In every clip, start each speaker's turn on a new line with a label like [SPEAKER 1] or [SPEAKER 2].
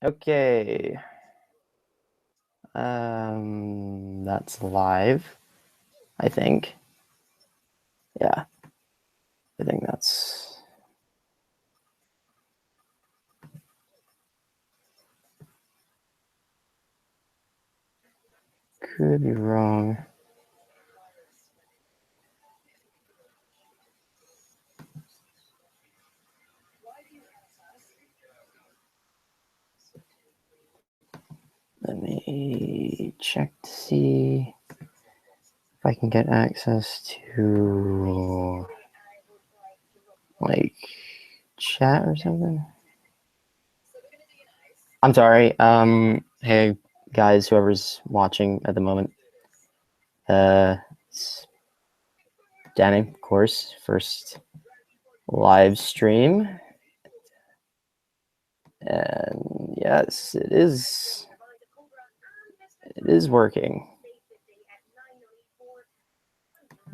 [SPEAKER 1] Okay. That's live, I think. Yeah. I think that's... Could be wrong. Let me check to see if I can get access to, like, chat or something. I'm sorry. Hey guys, whoever's watching at the moment. It's Danny, of course. First live stream. And yes, it is working.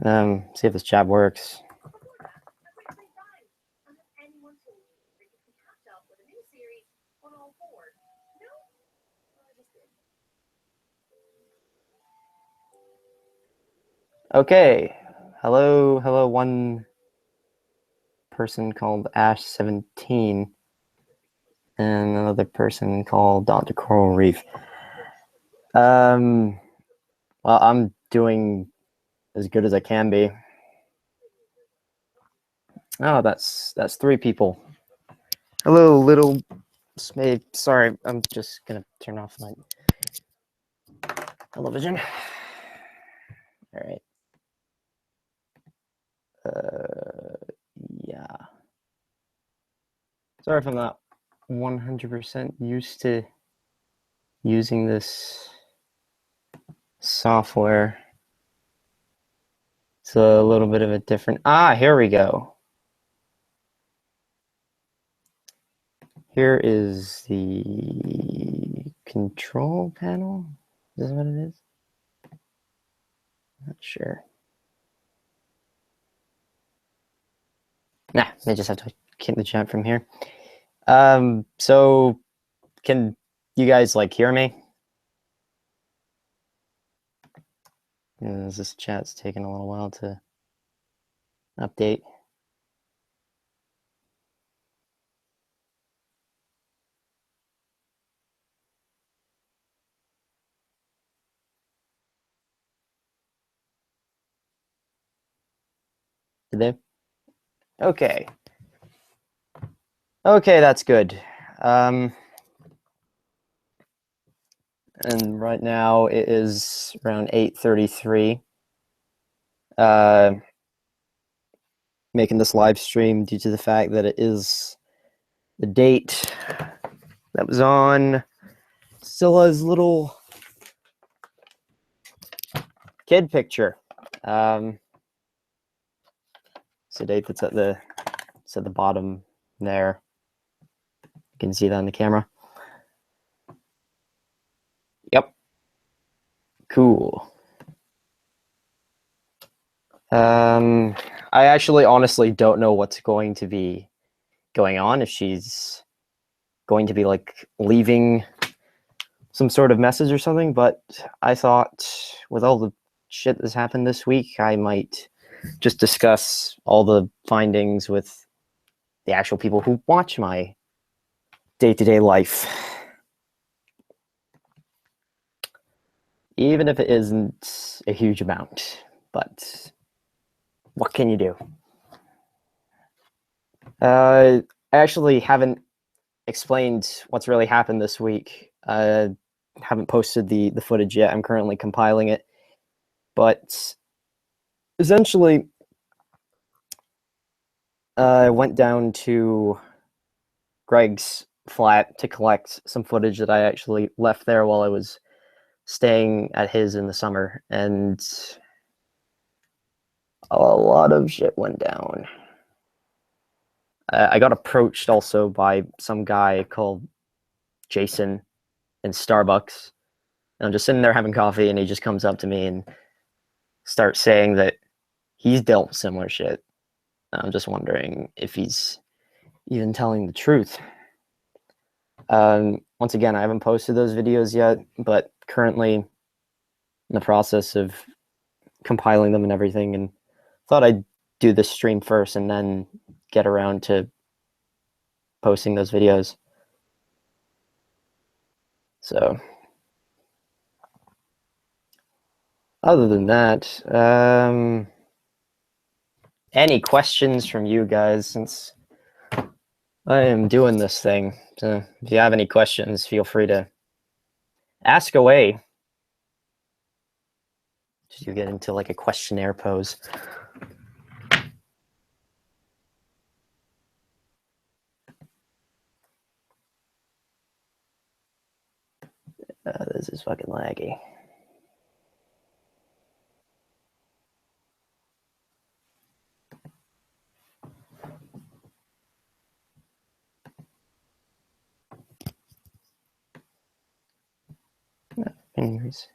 [SPEAKER 1] See if this chat works. Okay. Hello, one person called Ash17 and another person called Dr. Coral Reef. Well, I'm doing as good as I can be. Oh, that's 3 people. Hello, little Smade. Sorry, I'm just gonna turn off my television. All right. Yeah. Sorry if I'm not 100% used to using this software. It's a little bit of a different... here we go. Here is the control panel. Is this what it is? Not sure. Nah, I just have to keep the chat from here. So can you guys like hear me? This chat's taking a little while to update. Did they? Okay. Okay, that's good. And right now it is around 8:33. Making this live stream due to the fact that it is the date that was on Sila's little kid picture. It's the date that's at the bottom there. You can see that on the camera. Yep. Cool. I actually honestly don't know what's going to be going on, if she's going to be like leaving some sort of message or something, but I thought with all the shit that's happened this week, I might just discuss all the findings with the actual people who watch my day-to-day life. Even if it isn't a huge amount, but what can you do? I actually haven't explained what's really happened this week. Haven't posted the footage yet. I'm currently compiling it. But essentially, I went down to Greg's flat to collect some footage that I actually left there while I was staying at his in the summer, and a lot of shit went down. I got approached also by some guy called Jason in Starbucks. And I'm just sitting there having coffee, and he just comes up to me and starts saying that he's dealt with similar shit. I'm just wondering if he's even telling the truth. once again, I haven't posted those videos yet, but currently in the process of compiling them and everything, and thought I'd do this stream first and then get around to posting those videos. So other than that, any questions from you guys, since I am doing this thing? So if you have any questions, feel free to ask away. Just you get into like a questionnaire pose. This is fucking laggy. Anyways.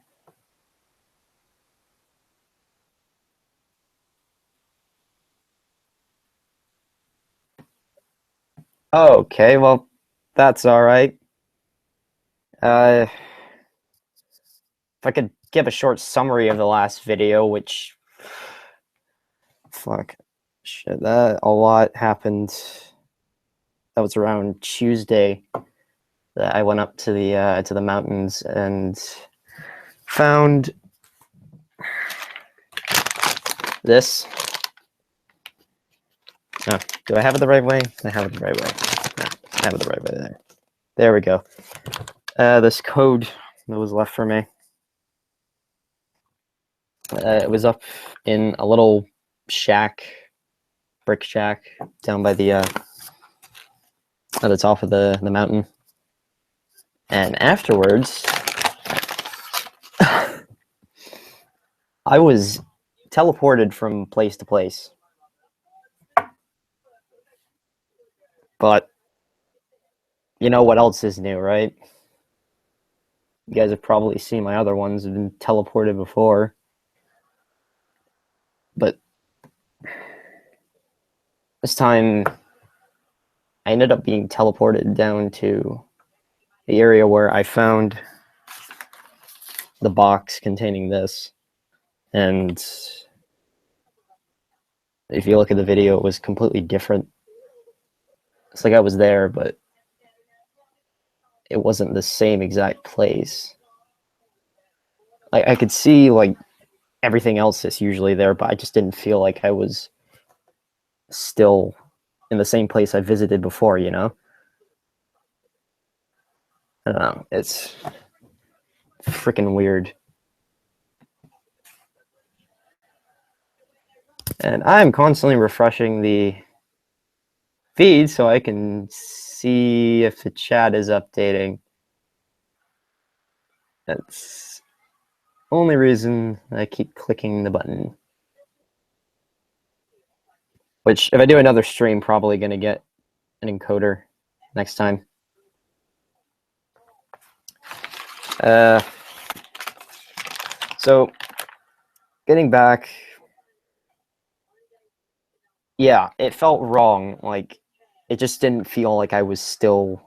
[SPEAKER 1] Okay, well, that's all right. If I could give a short summary of the last video, which, fuck, shit, that a lot happened. That was around Tuesday that I went up to the mountains and found this. Oh, do I have it the right way? I have it the right way. No, I have it the right way there. There we go. This code that was left for me. It was up in a little shack, brick shack, down by the at the top of the mountain. And afterwards, I was teleported from place to place. But you know what else is new, right? You guys have probably seen my other ones have been teleported before. But this time, I ended up being teleported down to the area where I found the box containing this. And if you look at the video, it was completely different. It's like I was there, but it wasn't the same exact place. Like I could see like everything else that's usually there, but I just didn't feel like I was still in the same place I visited before, you know? I don't know. It's freaking weird. And I'm constantly refreshing the feed so I can see if the chat is updating. That's the only reason I keep clicking the button. Which, if I do another stream, probably going to get an encoder next time. So, getting back, yeah, it felt wrong. Like, it just didn't feel like I was still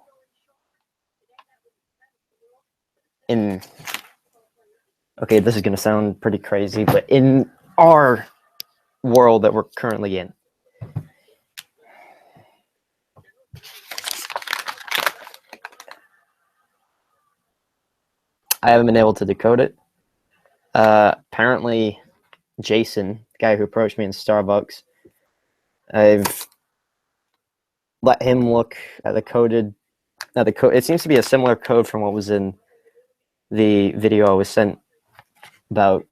[SPEAKER 1] in... Okay, this is going to sound pretty crazy, but in our world that we're currently in. I haven't been able to decode it. Apparently, Jason, the guy who approached me in Starbucks, I've let him look at the coded. The code. It seems to be a similar code from what was in the video I was sent about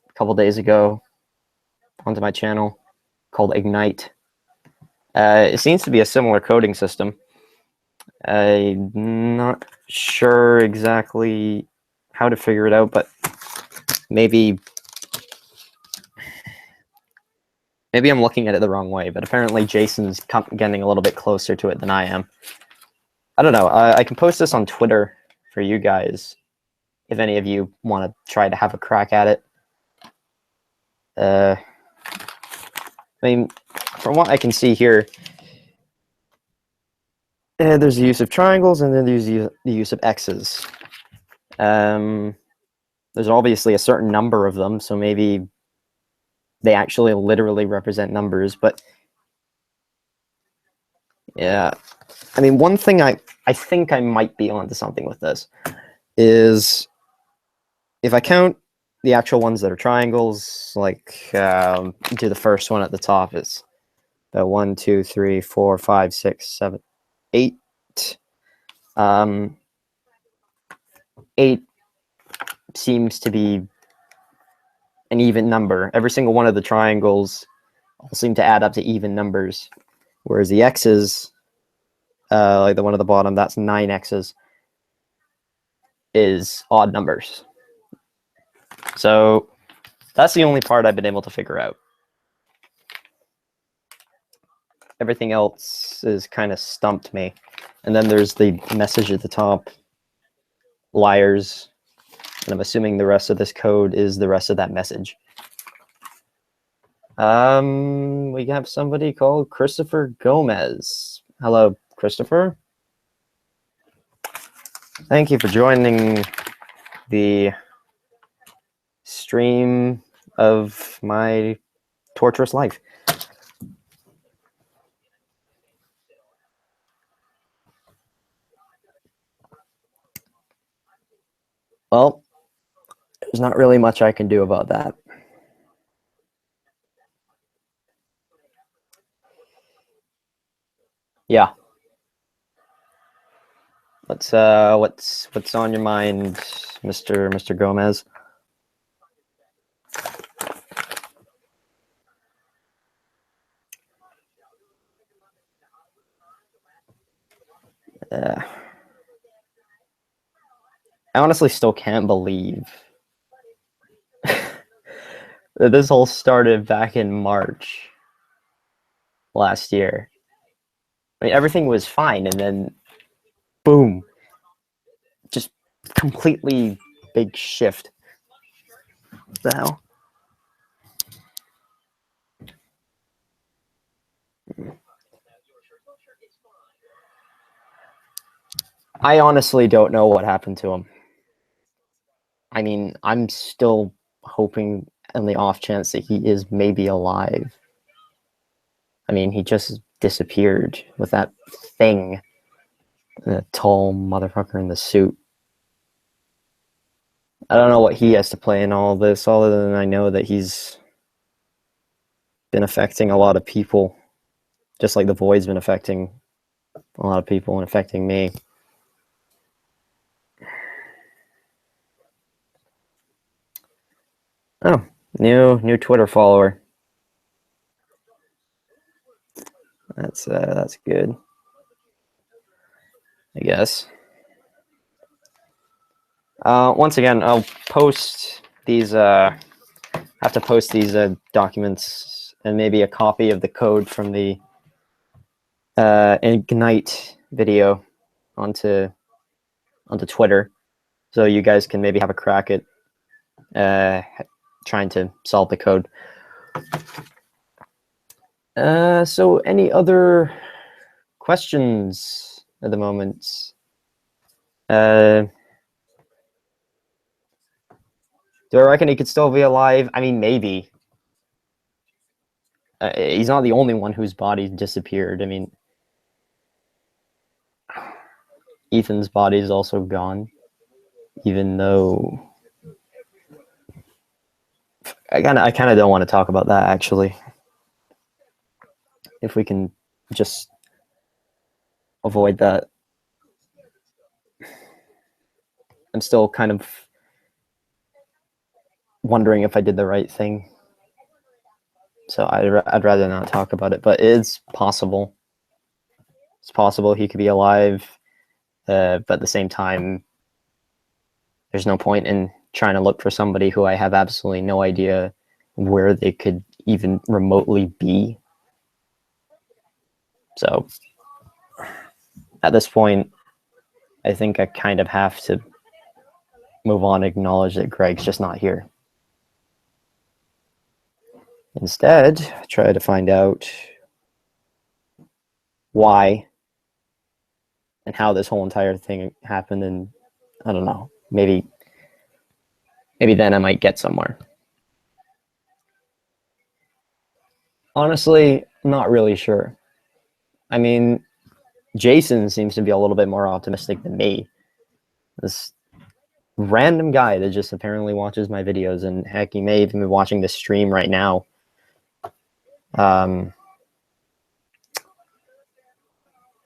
[SPEAKER 1] a couple days ago onto my channel called Ignite. It seems to be a similar coding system. I'm not sure exactly how to figure it out, but maybe I'm looking at it the wrong way, but apparently Jason's getting a little bit closer to it than I am. I don't know. I can post this on Twitter for you guys if any of you want to try to have a crack at it. I mean, from what I can see here, There's the use of triangles, and then there's the use of x's. There's obviously a certain number of them, so maybe they actually literally represent numbers, but yeah. I mean, one thing I think I might be onto something with this is if I count the actual ones that are triangles, like do the first one at the top is the 1, 2, 3, 4, 5, 6, 7, 8. 8 seems to be an even number. Every single one of the triangles all seem to add up to even numbers, whereas the x's, like the one at the bottom, that's 9 x's, is odd numbers. So that's the only part I've been able to figure out. Everything else is kind of stumped me. And then there's the message at the top, liars. And I'm assuming the rest of this code is the rest of that message. We have somebody called Christopher Gomez. Hello, Christopher. Thank you for joining the stream of my torturous life. Well, there's not really much I can do about that. Yeah. What's on your mind, Mr. Gomez? I honestly still can't believe that this all started back in March last year. I mean, everything was fine, and then boom, just completely big shift. What the hell? I honestly don't know what happened to him. I mean, I'm still hoping on the off chance that he is maybe alive. I mean, he just disappeared with that thing. The tall motherfucker in the suit. I don't know what he has to play in all this, other than I know that he's been affecting a lot of people, just like the void's been affecting a lot of people and affecting me. Oh, new Twitter follower. That's good, I guess. Once again, I'll post these. Have to post these documents and maybe a copy of the code from the Ignite video onto Twitter, so you guys can maybe have a crack at trying to solve the code. So any other questions at the moment? Do I reckon he could still be alive? I mean, maybe. He's not the only one whose body disappeared. I mean, Ethan's body is also gone, even though I kind of don't want to talk about that, actually. If we can just avoid that. I'm still kind of wondering if I did the right thing. So I'd rather not talk about it, but it's possible. It's possible he could be alive, but at the same time, there's no point in trying to look for somebody who I have absolutely no idea where they could even remotely be. So at this point, I think I kind of have to move on and acknowledge that Greg's just not here. Instead, try to find out why and how this whole entire thing happened, and I don't know, maybe then I might get somewhere. Honestly, not really sure. I mean, Jason seems to be a little bit more optimistic than me. This random guy that just apparently watches my videos, and heck, he may even be watching this stream right now.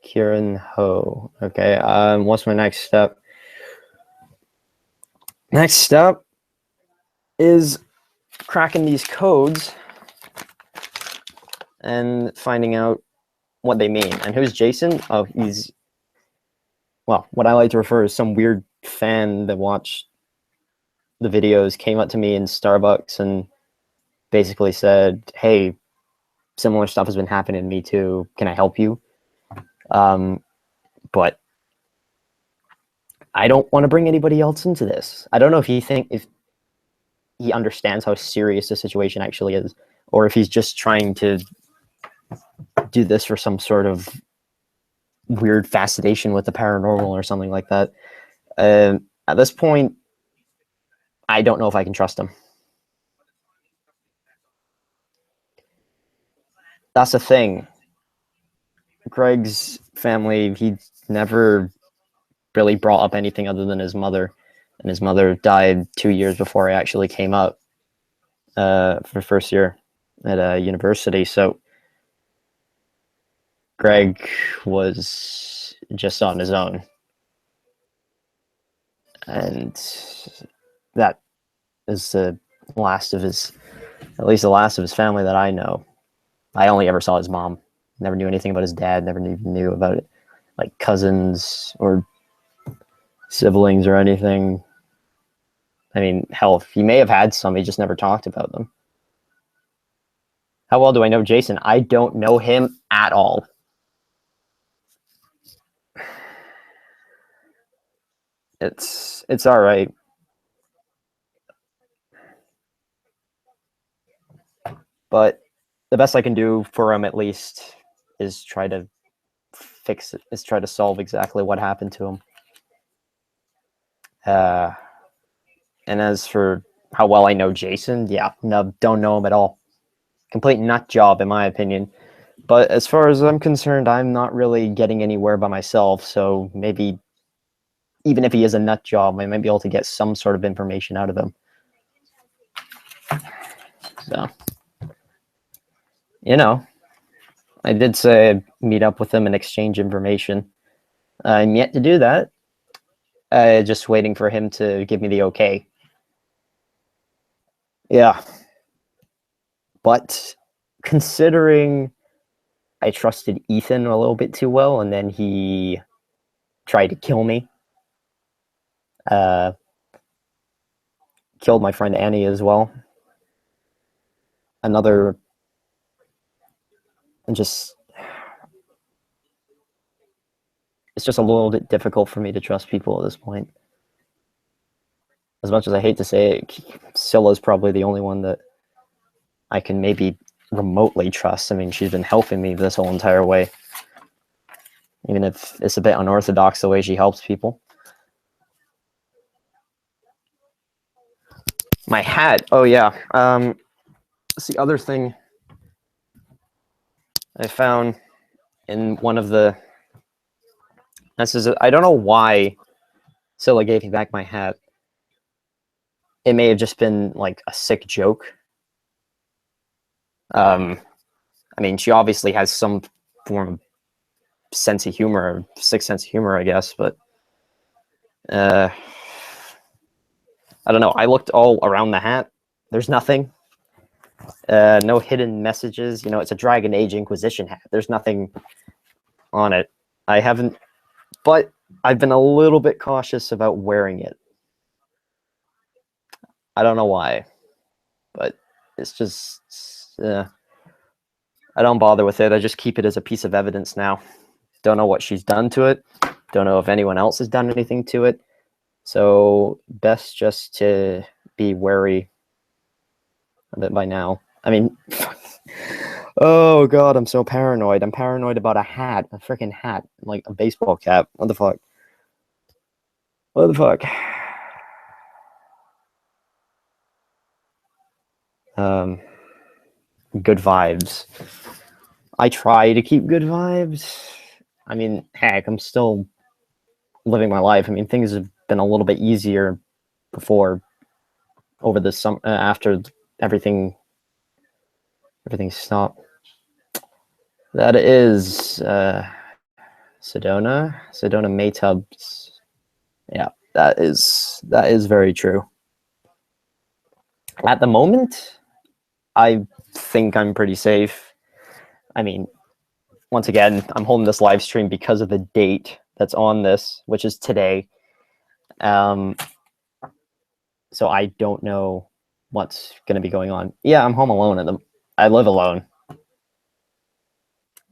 [SPEAKER 1] Kieran Ho. Okay, what's my next step? Next step is cracking these codes and finding out what they mean. And who's Jason? Oh, he's, well, what I like to refer as some weird fan that watched the videos, came up to me in Starbucks and basically said, hey, similar stuff has been happening to me too. Can I help you? But I don't want to bring anybody else into this. I don't know if he understands how serious the situation actually is, or if he's just trying to do this for some sort of weird fascination with the paranormal or something like that. At this point, I don't know if I can trust him. That's the thing. Greg's family, he never really brought up anything other than his mother, and his mother died 2 years before I actually came up for first year at university. So Greg was just on his own, and that is the last of his, at least the last of his family that I know. I only ever saw his mom. Never knew anything about his dad. Never even knew about it, like cousins or siblings or anything. I mean, hell, he may have had some. He just never talked about them. How well do I know Jason? I don't know him at all. It's all right. But the best I can do for him, at least, is try to fix it. Is try to solve exactly what happened to him. And as for how well I know Jason, yeah, no, don't know him at all. Complete nut job, in my opinion. But as far as I'm concerned, I'm not really getting anywhere by myself. So maybe, even if he is a nut job, I might be able to get some sort of information out of him. So, you know, I did say I'd meet up with him and exchange information. I'm yet to do that. Just waiting for him to give me the okay. Yeah. But considering I trusted Ethan a little bit too well, and then he tried to kill me, killed my friend Annie as well. Another, and just, it's just a little bit difficult for me to trust people at this point. As much as I hate to say it, Sila's probably the only one that I can maybe remotely trust. I mean, she's been helping me this whole entire way, even if it's a bit unorthodox the way she helps people. My hat. Oh yeah. It's the other thing I found in one of the. This is. I don't know why Sila gave me back my hat. It may have just been like a sick joke. I mean, she obviously has some form of sense of humor, sick sense of humor, I guess. But I don't know. I looked all around the hat. There's nothing. No hidden messages. You know, it's a Dragon Age Inquisition hat. There's nothing on it. I haven't, but I've been a little bit cautious about wearing it. I don't know why, but it's just, I don't bother with it. I just keep it as a piece of evidence now. Don't know what she's done to it. Don't know if anyone else has done anything to it. So best just to be wary of it by now. I mean, Oh god, I'm so paranoid. I'm paranoid about a hat, a freaking hat, like a baseball cap. What the fuck? What the fuck? Um, good vibes. I try to keep good vibes. I mean, heck, I'm still living my life. I mean, things have been a little bit easier before, over the summer, after everything stopped. That is Sedona Maytubs. Yeah, that is very true. At the moment, I think I'm pretty safe. I mean, once again, I'm holding this live stream because of the date that's on this, which is today. So I don't know what's going to be going on. Yeah, I'm home alone. I live alone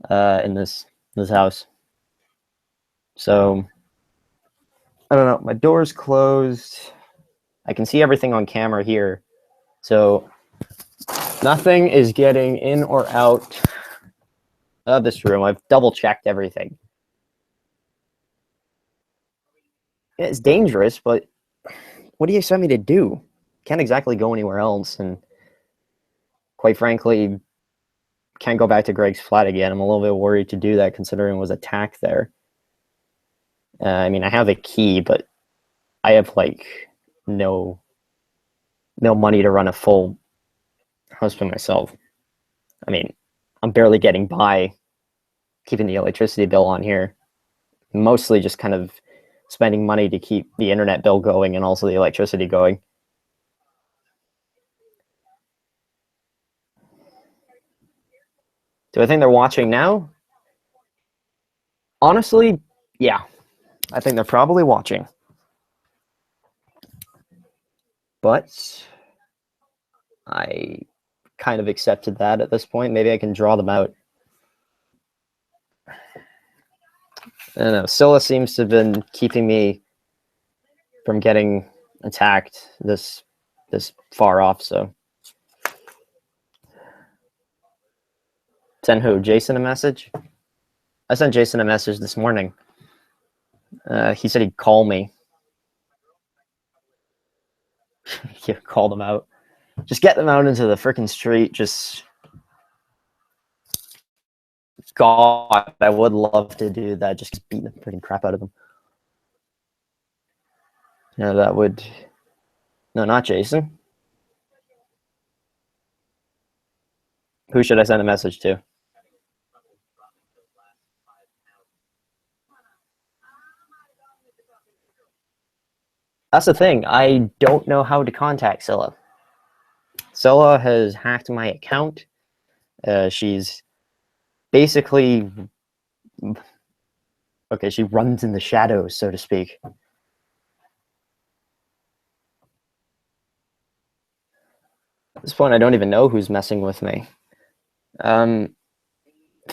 [SPEAKER 1] in this house. So I don't know. My door's closed. I can see everything on camera here. So nothing is getting in or out of this room. I've double checked everything. It's dangerous, but what do you expect me to do? Can't exactly go anywhere else, and quite frankly, can't go back to Greg's flat again. I'm a little bit worried to do that, considering it was attacked there. I mean, I have a key, but I have like no money to run a full house by myself. I mean, I'm barely getting by keeping the electricity bill on here. Mostly just kind of spending money to keep the internet bill going and also the electricity going. Do I think they're watching now? Honestly, yeah. I think they're probably watching. But I kind of accepted that at this point. Maybe I can draw them out. I don't know. Sila seems to have been keeping me from getting attacked this far off, so. Send who? Jason a message? I sent Jason a message this morning. He said he'd call me. Yeah, call them out. Just get them out into the freaking street. Just, God, I would love to do that. Just beat the freaking crap out of them. Yeah, that would. No, not Jason. Who should I send a message to? That's the thing. I don't know how to contact Sila. Sila has hacked my account. She's basically, okay, she runs in the shadows, so to speak. At this point, I don't even know who's messing with me. If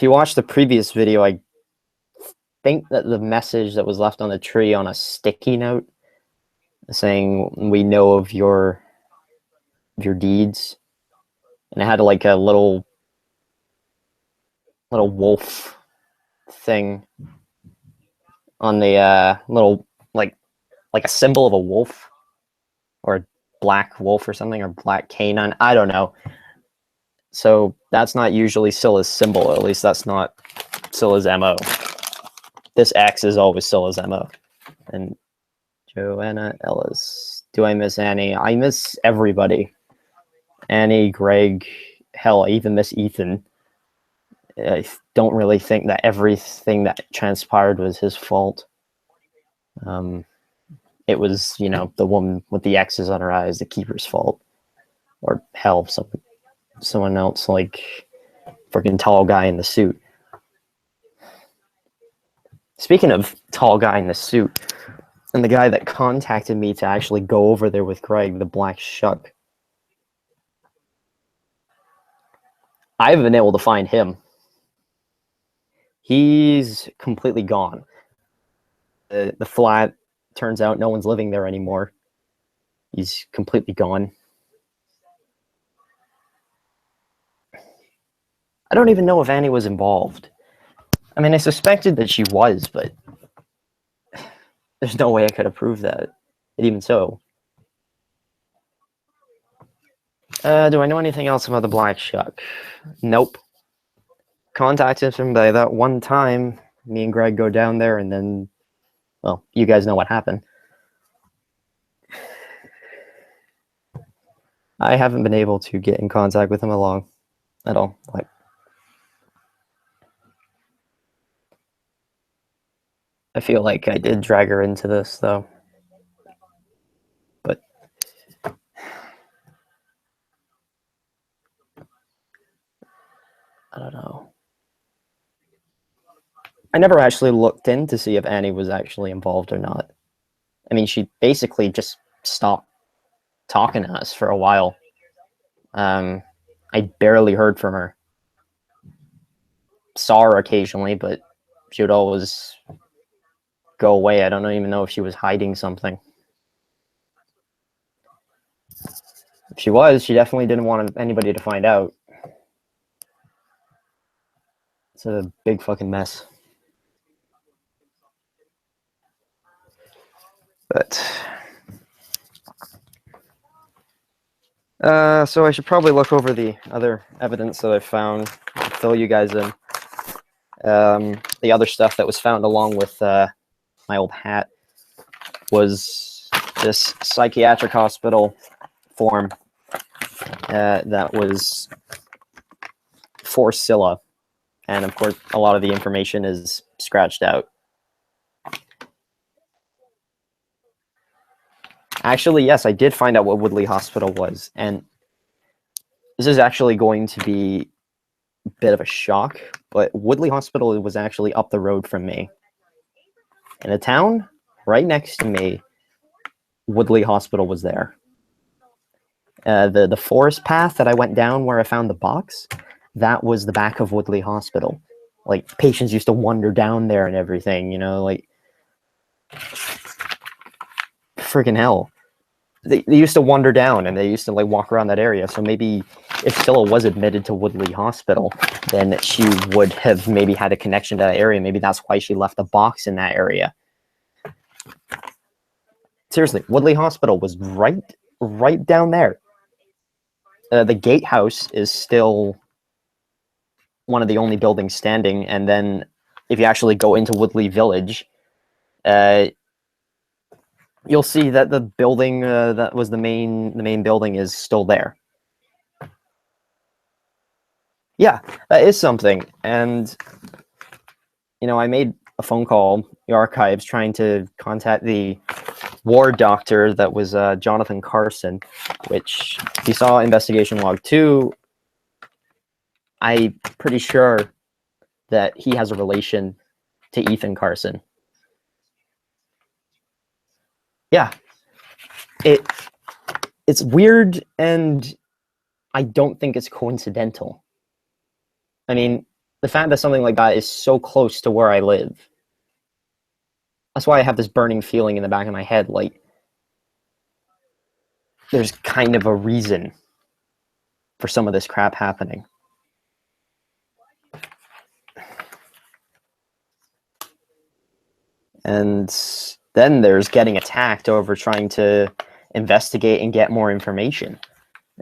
[SPEAKER 1] you watch the previous video, I think that the message that was left on the tree on a sticky note saying, "We know of your deeds," and it had like a little wolf thing on the little like a symbol of a wolf, or a black wolf or something, or black canine. I don't know. So that's not usually Sila's symbol. At least that's not Sila's MO. This X is always Sila's MO. And Joanna Ellis. Do I miss Annie? I miss everybody. Annie, Greg, hell, I even miss Ethan. I don't really think that everything that transpired was his fault. It was, you know, the woman with the X's on her eyes, the keeper's fault. Or hell, someone else, like freaking tall guy in the suit. Speaking of tall guy in the suit, and the guy that contacted me to actually go over there with Greg, the black shuck, I haven't been able to find him. He's completely gone. The flat, turns out no one's living there anymore. He's completely gone. I don't even know if Annie was involved. I mean, I suspected that she was, but there's no way I could have proved that. And even so. Do I know anything else about the Black Shuck? Nope. Contacted him by that one time. Me and Greg go down there, and then, well, you guys know what happened. I haven't been able to get in contact with him at all. Like, I feel like I did drag her into this, though. But I don't know. I never actually looked in to see if Annie was actually involved or not. I mean, she basically just stopped talking to us for a while. I barely heard from her. Saw her occasionally, but she would always go away. I don't even know if she was hiding something. If she was, she definitely didn't want anybody to find out. It's a big fucking mess. But so I should probably look over the other evidence that I found, fill you guys in. The other stuff that was found along with my old hat was this psychiatric hospital form that was for Sila. And of course, a lot of the information is scratched out. Actually, yes, I did find out what Woodley Hospital was. And this is actually going to be a bit of a shock, but Woodley Hospital was actually up the road from me. In a town right next to me, Woodley Hospital was there. The forest path that I went down where I found the box, that was the back of Woodley Hospital. Like, patients used to wander down there and everything, you know, like, freaking hell. They used to wander down and they used to, like, walk around that area. So maybe if Scylla was admitted to Woodley Hospital, then she would have maybe had a connection to that area. Maybe that's why she left a box in that area. Seriously, Woodley Hospital was right down there. The gatehouse is still one of the only buildings standing, and then if you actually go into Woodley Village, you'll see that the building that was the main building is still there. Yeah, that is something. And you know, I made a phone call, the archives, trying to contact the ward doctor that was Jonathan Carson, which if you saw investigation log 2, I'm pretty sure that he has a relation to Ethan Carson. Yeah, it's weird, and I don't think it's coincidental. I mean, the fact that something like that is so close to where I live, that's why I have this burning feeling in the back of my head, like there's kind of a reason for some of this crap happening. And then there's getting attacked over trying to investigate and get more information.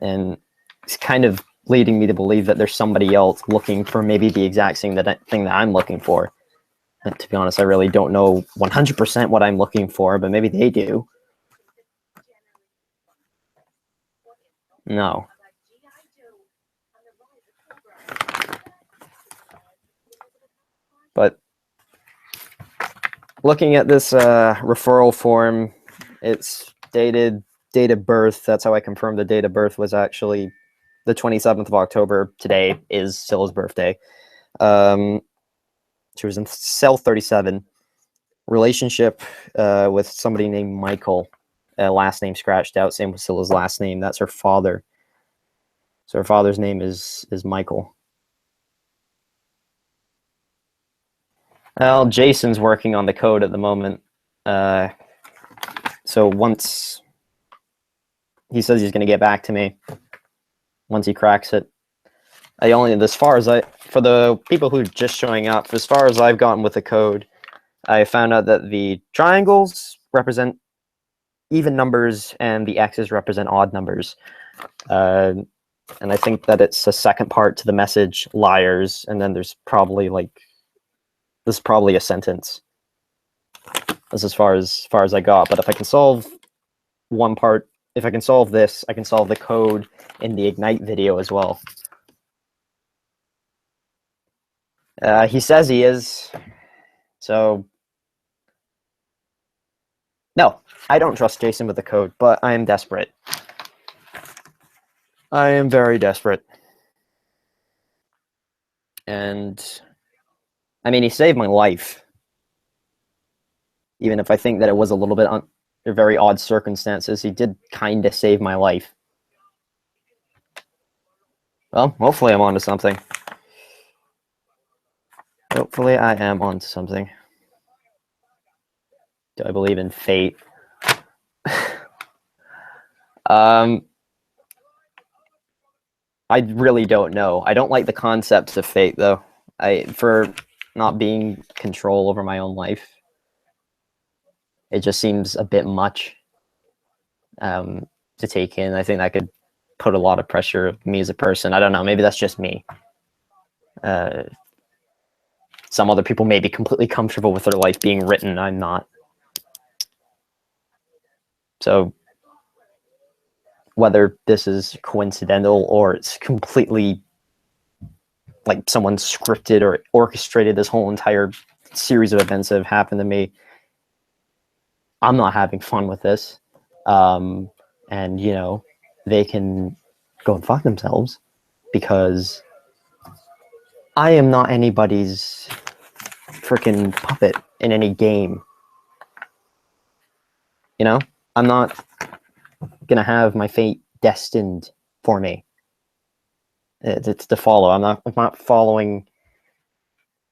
[SPEAKER 1] And it's kind of leading me to believe that there's somebody else looking for maybe the exact thing that I'm looking for. And to be honest, I really don't know 100% what I'm looking for, but maybe they do. No. But looking at this referral form, it's dated date of birth. That's how I confirmed the date of birth was actually the 27th of October. Today is Scylla's birthday. She was in cell 37. Relationship with somebody named Michael. Last name scratched out. Same with Scylla's last name. That's her father. So her father's name is Michael. Well, Jason's working on the code at the moment. So once he says he's going to get back to me, once he cracks it. For the people who are just showing up, as far as I've gotten with the code, I found out that the triangles represent even numbers and the X's represent odd numbers. And I think that it's a second part to the message, liars, and then there's probably this is probably a sentence. That's as far as I got. But if I can solve one part, if I can solve this, I can solve the code in the Ignite video as well. He says he is. So, no, I don't trust Jason with the code, but I am desperate. I am very desperate. And, I mean, he saved my life. Even if I think that it was a little bit very odd circumstances, he did kind of save my life. Well, hopefully I'm onto something. Hopefully I am onto something. Do I believe in fate? I really don't know. I don't like the concepts of fate, though. For not being control over my own life. It just seems a bit much to take in. I think that could put a lot of pressure on me as a person. I don't know. Maybe that's just me. Some other people may be completely comfortable with their life being written. I'm not. So whether this is coincidental or it's completely like someone scripted or orchestrated this whole entire series of events that have happened to me, I'm not having fun with this. And, you know, they can go and fuck themselves because I am not anybody's freaking puppet in any game. You know? I'm not gonna have my fate destined for me. It's to follow. I'm not following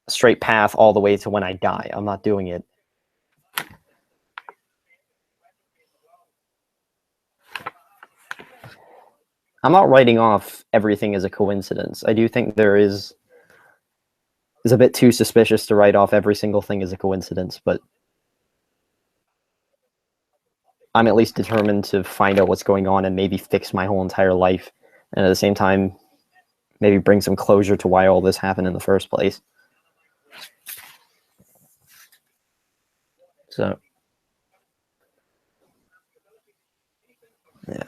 [SPEAKER 1] a straight path all the way to when I die. I'm not doing it. I'm not writing off everything as a coincidence. I do think there is a bit too suspicious to write off every single thing as a coincidence, but I'm at least determined to find out what's going on and maybe fix my whole entire life, and at the same time, maybe bring some closure to why all this happened in the first place. So, yeah.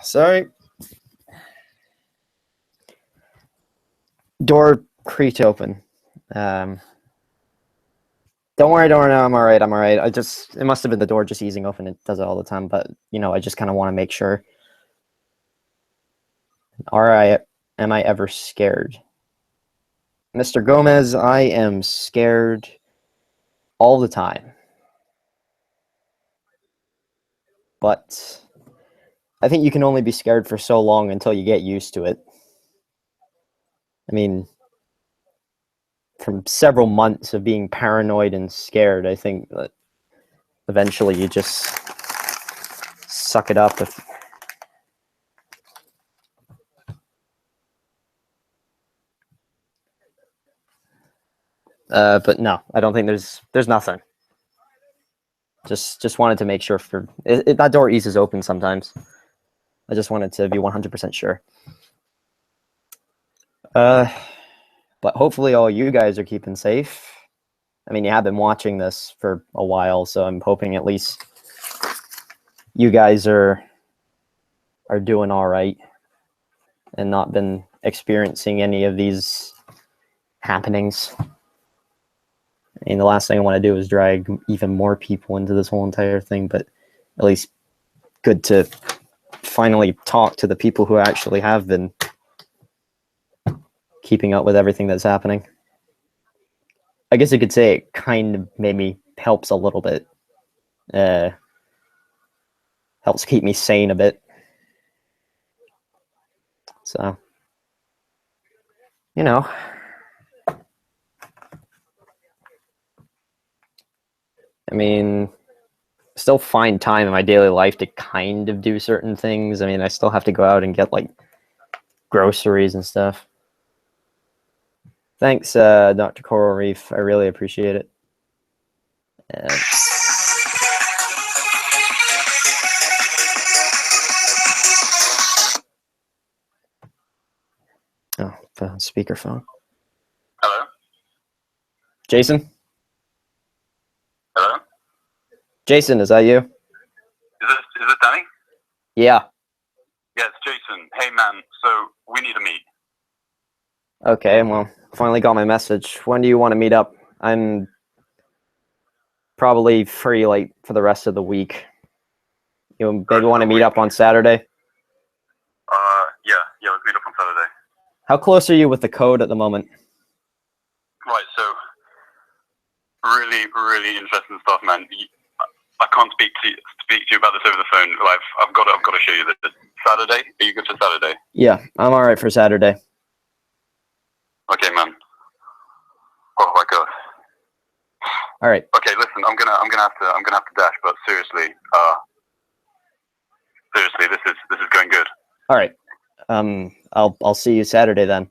[SPEAKER 1] Sorry. Door creaked open. Don't worry, I'm all right. It must have been the door just easing open. It does it all the time, but you know, I just kind of want to make sure. Am I ever scared? Mr. Gomez, I am scared all the time. But I think you can only be scared for so long until you get used to it. I mean, from several months of being paranoid and scared, I think that eventually you just suck it up. But no, I don't think there's nothing. Just wanted to make sure that door eases open sometimes. I just wanted to be 100% sure. But hopefully all you guys are keeping safe. I mean, you have been watching this for a while, so I'm hoping at least you guys are doing all right and not been experiencing any of these happenings. I mean, the last thing I want to do is drag even more people into this whole entire thing, but at least good to finally talk to the people who actually have been keeping up with everything that's happening. I guess you could say it kind of maybe helps a little bit. Helps keep me sane a bit. So, you know. I mean, still find time in my daily life to kind of do certain things. I mean, I still have to go out and get, like, groceries and stuff. Thanks, Dr. Coral Reef. I really appreciate it. Oh, the speakerphone.
[SPEAKER 2] Hello?
[SPEAKER 1] Jason?
[SPEAKER 2] Hello?
[SPEAKER 1] Jason, is that you?
[SPEAKER 2] Is this Danny?
[SPEAKER 1] Yeah.
[SPEAKER 2] Yeah, it's Jason. Hey, man, so we need to meet.
[SPEAKER 1] Okay, well, finally got my message. When do you want to meet up? I'm probably free, like, for the rest of the week. You maybe want to meet up on Saturday?
[SPEAKER 2] Yeah, let's meet up on Saturday.
[SPEAKER 1] How close are you with the code at the moment?
[SPEAKER 2] Right, so, really, really interesting stuff, man. I can't speak to you about this over the phone. I've got to show you this. Saturday? Are you good for Saturday?
[SPEAKER 1] Yeah, I'm all right for Saturday.
[SPEAKER 2] Okay, man. Oh my god.
[SPEAKER 1] All right.
[SPEAKER 2] Okay, listen, I'm gonna have to dash, but seriously, this is going good.
[SPEAKER 1] All right. I'll see you Saturday then.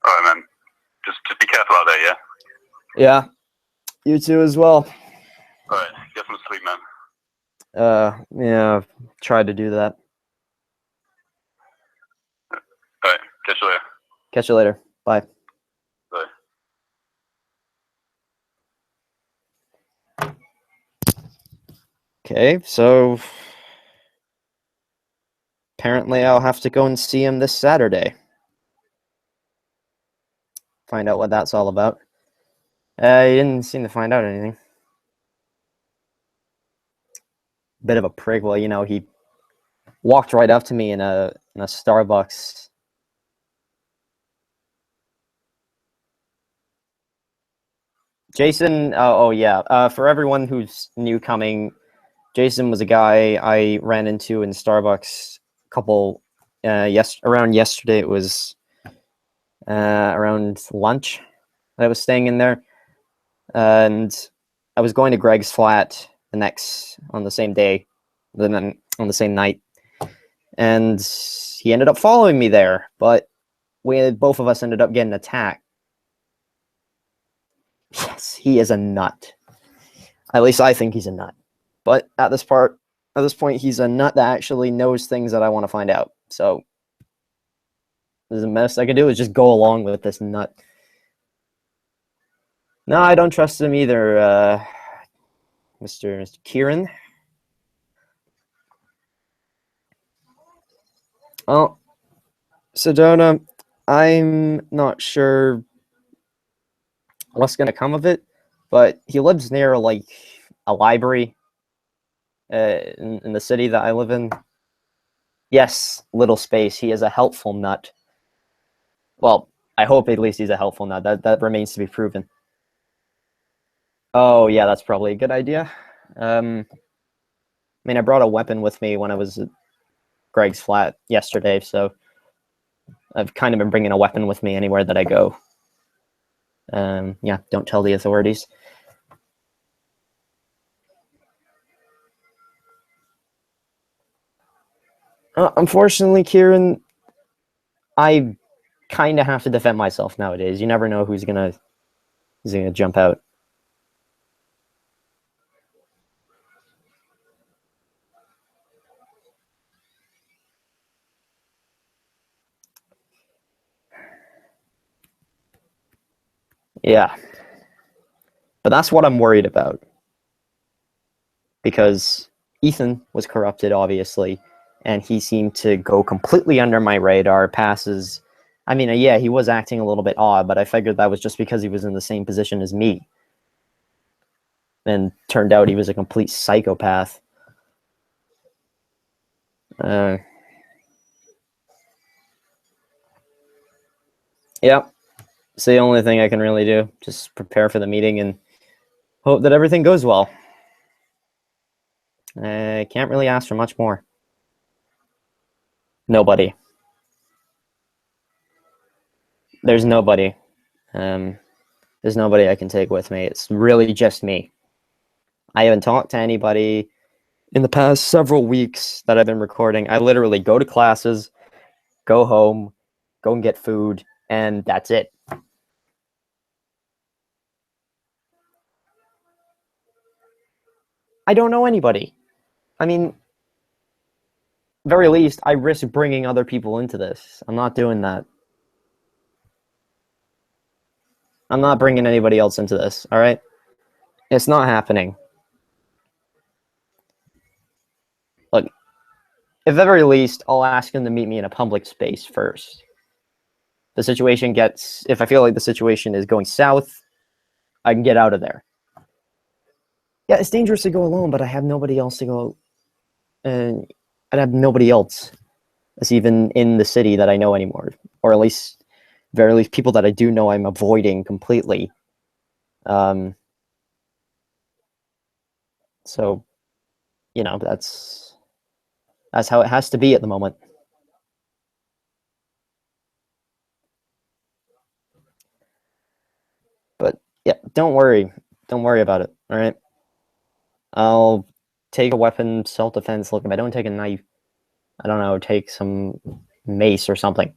[SPEAKER 2] All right, man. Just be careful out there, yeah.
[SPEAKER 1] Yeah. You too as well.
[SPEAKER 2] All right, get some sleep, man.
[SPEAKER 1] Yeah, I've tried to do that.
[SPEAKER 2] All right, catch you later.
[SPEAKER 1] Catch you later. Bye.
[SPEAKER 2] Bye.
[SPEAKER 1] Okay, so apparently I'll have to go and see him this Saturday. Find out what that's all about. He didn't seem to find out anything. Bit of a prig. Well, you know, he walked right up to me in a Starbucks. Jason, oh yeah. For everyone who's new coming, Jason was a guy I ran into in Starbucks a couple around yesterday. It was around lunch that I was staying in there, and I was going to Greg's flat on the same day, then on the same night, and he ended up following me there. But both of us ended up getting attacked. Yes, he is a nut. At least I think he's a nut. But at this point, he's a nut that actually knows things that I want to find out. So the best I can do is just go along with this nut. No, I don't trust him either, Mr. Kieran. Oh, Sedona, I'm not sure what's going to come of it, but he lives near, like, a library in the city that I live in. Yes, little space. He is a helpful nut. Well, I hope at least he's a helpful nut. That remains to be proven. Oh, yeah, that's probably a good idea. I mean, I brought a weapon with me when I was at Greg's flat yesterday, so I've kind of been bringing a weapon with me anywhere that I go. Yeah, don't tell the authorities. Unfortunately, Kieran, I kind of have to defend myself nowadays. You never know who's gonna jump out. Yeah. But that's what I'm worried about. Because Ethan was corrupted, obviously, and he seemed to go completely under my radar, passes. I mean, yeah, he was acting a little bit odd, but I figured that was just because he was in the same position as me. And turned out he was a complete psychopath. Yeah, it's the only thing I can really do. Just prepare for the meeting and hope that everything goes well. I can't really ask for much more. Nobody. There's nobody. There's nobody I can take with me. It's really just me. I haven't talked to anybody in the past several weeks that I've been recording. I literally go to classes, go home, go and get food, and that's it. I don't know anybody. I mean, very least, I risk bringing other people into this. I'm not doing that. I'm not bringing anybody else into this, all right? It's not happening. Look, at the very least, I'll ask him to meet me in a public space first. If I feel like the situation is going south, I can get out of there. Yeah, it's dangerous to go alone, but I have nobody else to go, and I have nobody else that's even in the city that I know anymore, or at least, very least, people that I do know I'm avoiding completely. So, you know, that's how it has to be at the moment. But yeah, don't worry about it. All right, I'll take a weapon, self-defense. Look, if I don't take a knife, I don't know, take some mace or something.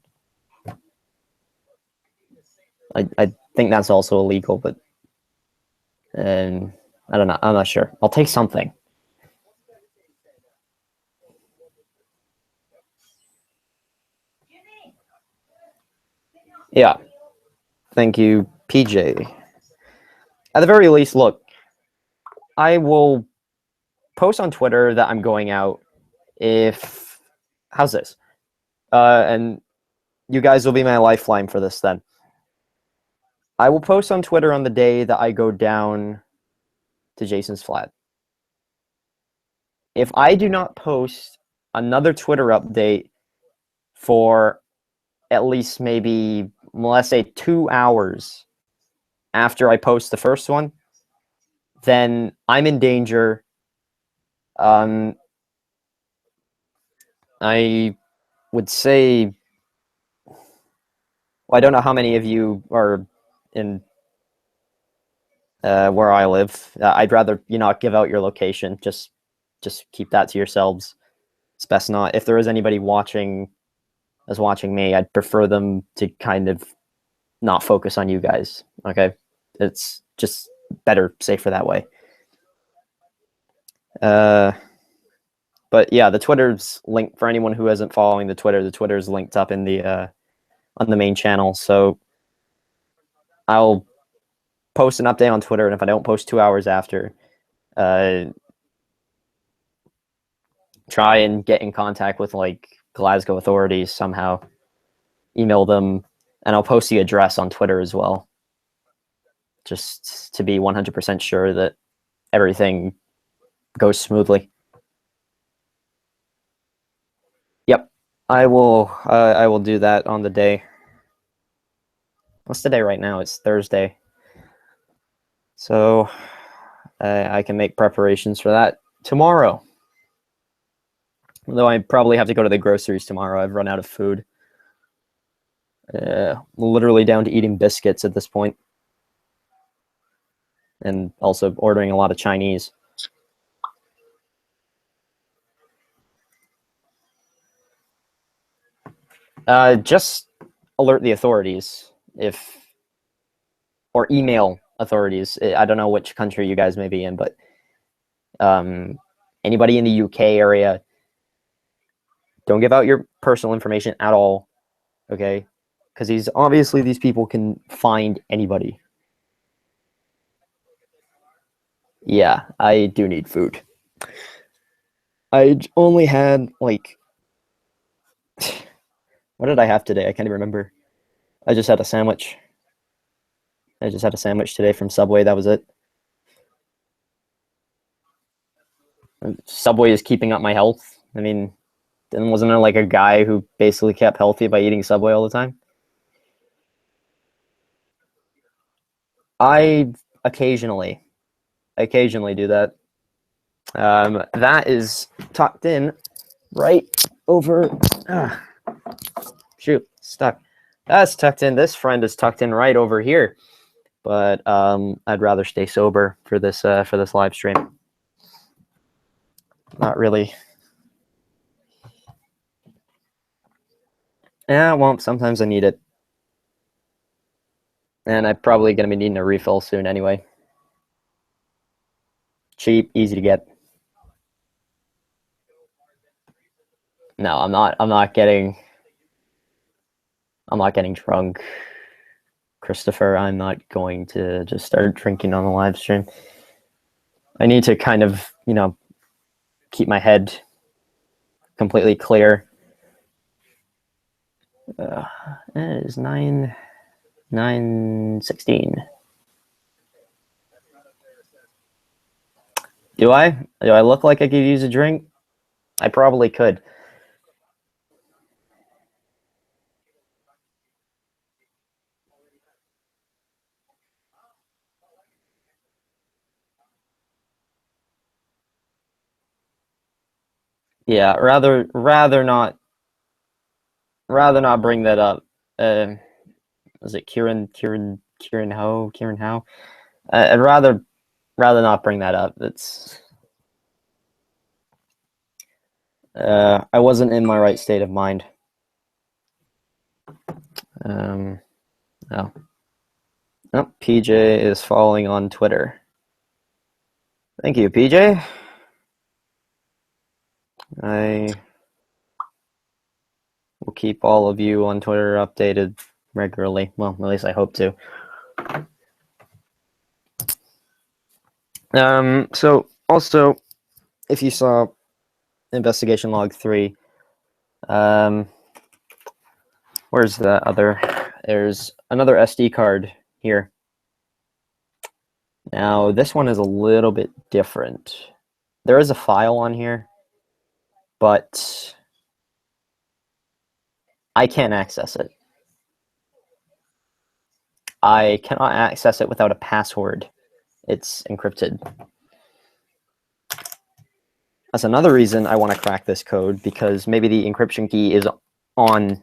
[SPEAKER 1] I think that's also illegal, but I don't know. I'm not sure. I'll take something. Yeah. Thank you, PJ. At the very least, look, I will post on Twitter that I'm going out if... How's this? And you guys will be my lifeline for this then. I will post on Twitter on the day that I go down to Jason's flat. If I do not post another Twitter update for at least maybe, let's say, 2 hours after I post the first one, then I'm in danger. I would say, well, I don't know how many of you are in where I live. I'd rather you not give out your location. Just keep that to yourselves. It's best not. If there is anybody watching me, I'd prefer them to kind of not focus on you guys. Okay, it's just better, safer that way. But yeah, the Twitter's linked for anyone who isn't following the Twitter. The Twitter's linked up in the on the main channel. So I'll post an update on Twitter, and if I don't post 2 hours after, try and get in contact with like Glasgow authorities somehow. Email them, and I'll post the address on Twitter as well, just to be 100% sure that everything goes smoothly. Yep, I will do that on the day. What's the day right now? It's Thursday. So I can make preparations for that tomorrow. Though I probably have to go to the groceries tomorrow. I've run out of food. Literally down to eating biscuits at this point. And also ordering a lot of Chinese. Just alert the authorities or email authorities. I don't know which country you guys may be in, but anybody in the UK area, don't give out your personal information at all, okay? Because these people can find anybody. Yeah, I do need food. I only had, like... What did I have today? I can't even remember. I just had a sandwich. I just had a sandwich today from Subway. That was it. Subway is keeping up my health. I mean, Then wasn't there like a guy who basically kept healthy by eating Subway all the time? I occasionally do that. That is tucked in right over. Shoot, stuck. That's tucked in. This friend is tucked in right over here. But I'd rather stay sober for this live stream. Not really. Yeah, well, sometimes I need it. And I'm probably going to be needing a refill soon anyway. Cheap, easy to get. No, I'm not getting drunk. Christopher, I'm not going to just start drinking on the live stream. I need to kind of, keep my head completely clear. It is 9:16. Do I look like I could use a drink? I probably could. Yeah, rather not bring that up. Was it Kieran Ho? I'd rather not bring that up. It's I wasn't in my right state of mind. No. Oh, PJ is following on Twitter. Thank you, PJ. I will keep all of you on Twitter updated regularly. Well, at least I hope to. So also, if you saw investigation log 3, where's the other? There's another SD card here. Now, this one is a little bit different. There is a file on here, but I can't access it. I cannot access it without a password. It's encrypted. That's another reason I want to crack this code, because maybe the encryption key is on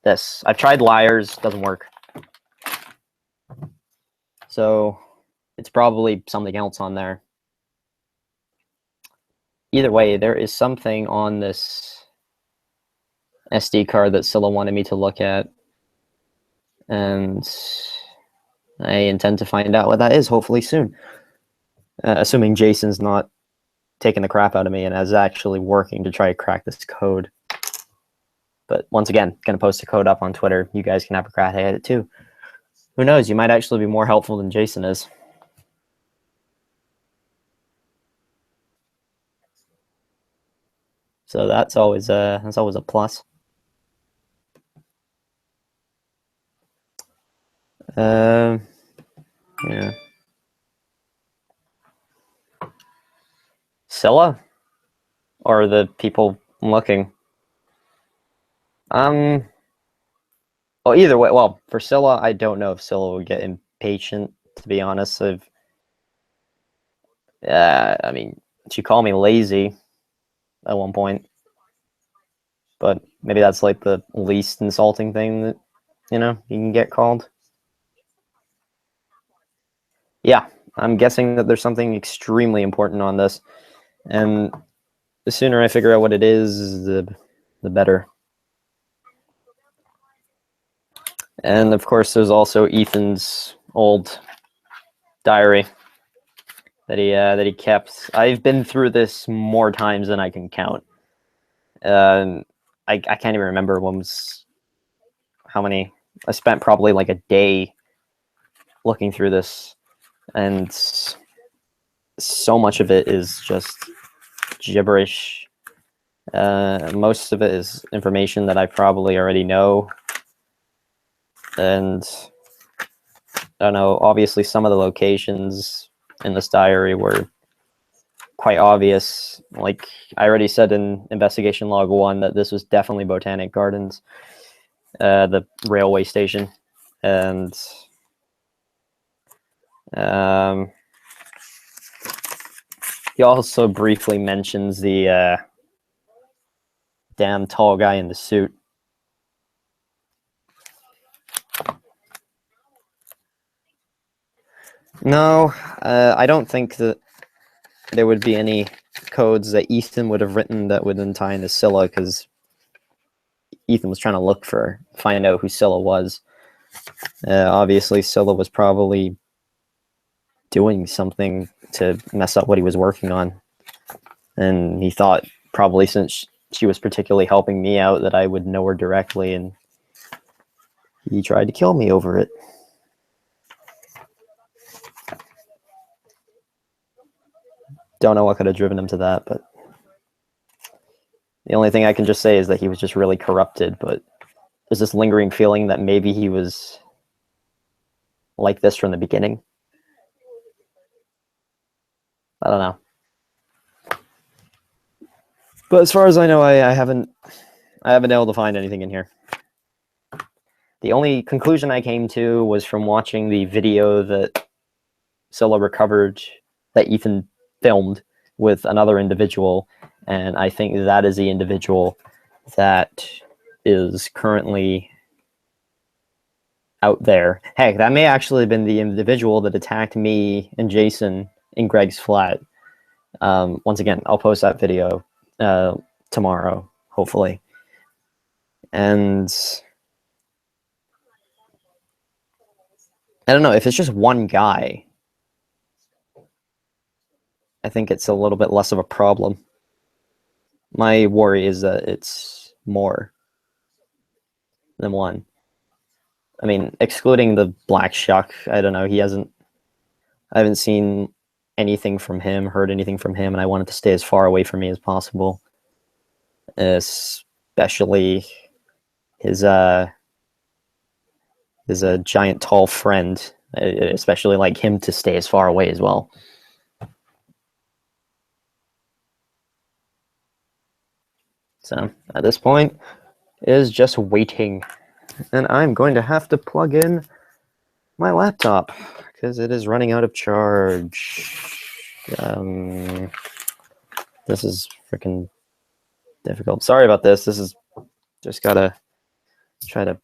[SPEAKER 1] this. I've tried liars, doesn't work. So it's probably something else on there. Either way, there is something on this SD card that Sila wanted me to look at, and I intend to find out what that is hopefully soon. Assuming Jason's not taking the crap out of me and is actually working to try to crack this code. But once again, going to post the code up on Twitter. You guys can have a crack at it too. Who knows? You might actually be more helpful than Jason is. So that's always a plus. Yeah. Scylla? Or the people looking? Well, either way. Well, for Scylla, I don't know if Scylla would get impatient, to be honest. I mean, she called me lazy at one point. But maybe that's like the least insulting thing that, you can get called. Yeah, I'm guessing that there's something extremely important on this. And the sooner I figure out what it is, the better. And of course, there's also Ethan's old diary that he kept. I've been through this more times than I can count. I can't even remember how many. I spent probably like a day looking through this, and so much of it is just gibberish. Most of it is information that I probably already know. And I don't know, obviously some of the locations in this diary were quite obvious. Like I already said in investigation log 1 that this was definitely Botanic Gardens, the railway station, and he also briefly mentions the damn tall guy in the suit. No, I don't think that there would be any codes that Ethan would have written that would then tie into Sila, because Ethan was trying to find out who Sila was. Obviously, Sila was probably doing something to mess up what he was working on, and he thought probably since she was particularly helping me out that I would know her directly, and he tried to kill me over it. Don't know what could have driven him to that, but the only thing I can just say is that he was just really corrupted, but there's this lingering feeling that maybe he was like this from the beginning. I don't know. But as far as I know, I haven't been able to find anything in here. The only conclusion I came to was from watching the video that Sila recovered, that Ethan filmed with another individual, and I think that is the individual that is currently out there. Heck, that may actually have been the individual that attacked me and Jason in Greg's flat. Once again, I'll post that video tomorrow, hopefully. And I don't know, if it's just one guy, I think it's a little bit less of a problem. My worry is that it's more than one. I mean, excluding the Black Shuck, I don't know, I haven't seen anything from him, heard anything from him, and I wanted to stay as far away from me as possible. Especially his giant tall friend, especially like him to stay as far away as well. So at this point, it is just waiting, and I'm going to have to plug in my laptop because it is running out of charge. This is freaking difficult. Sorry about this. This is just gotta try to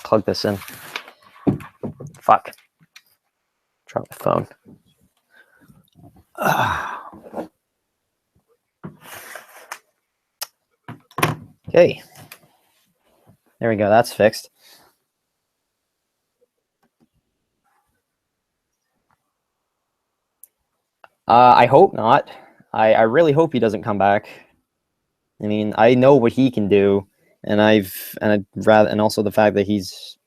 [SPEAKER 1] plug this in. Fuck. Drop my phone. Okay. There we go. That's fixed. I hope not. I really hope he doesn't come back. I mean, I know what he can do, and also the fact that he's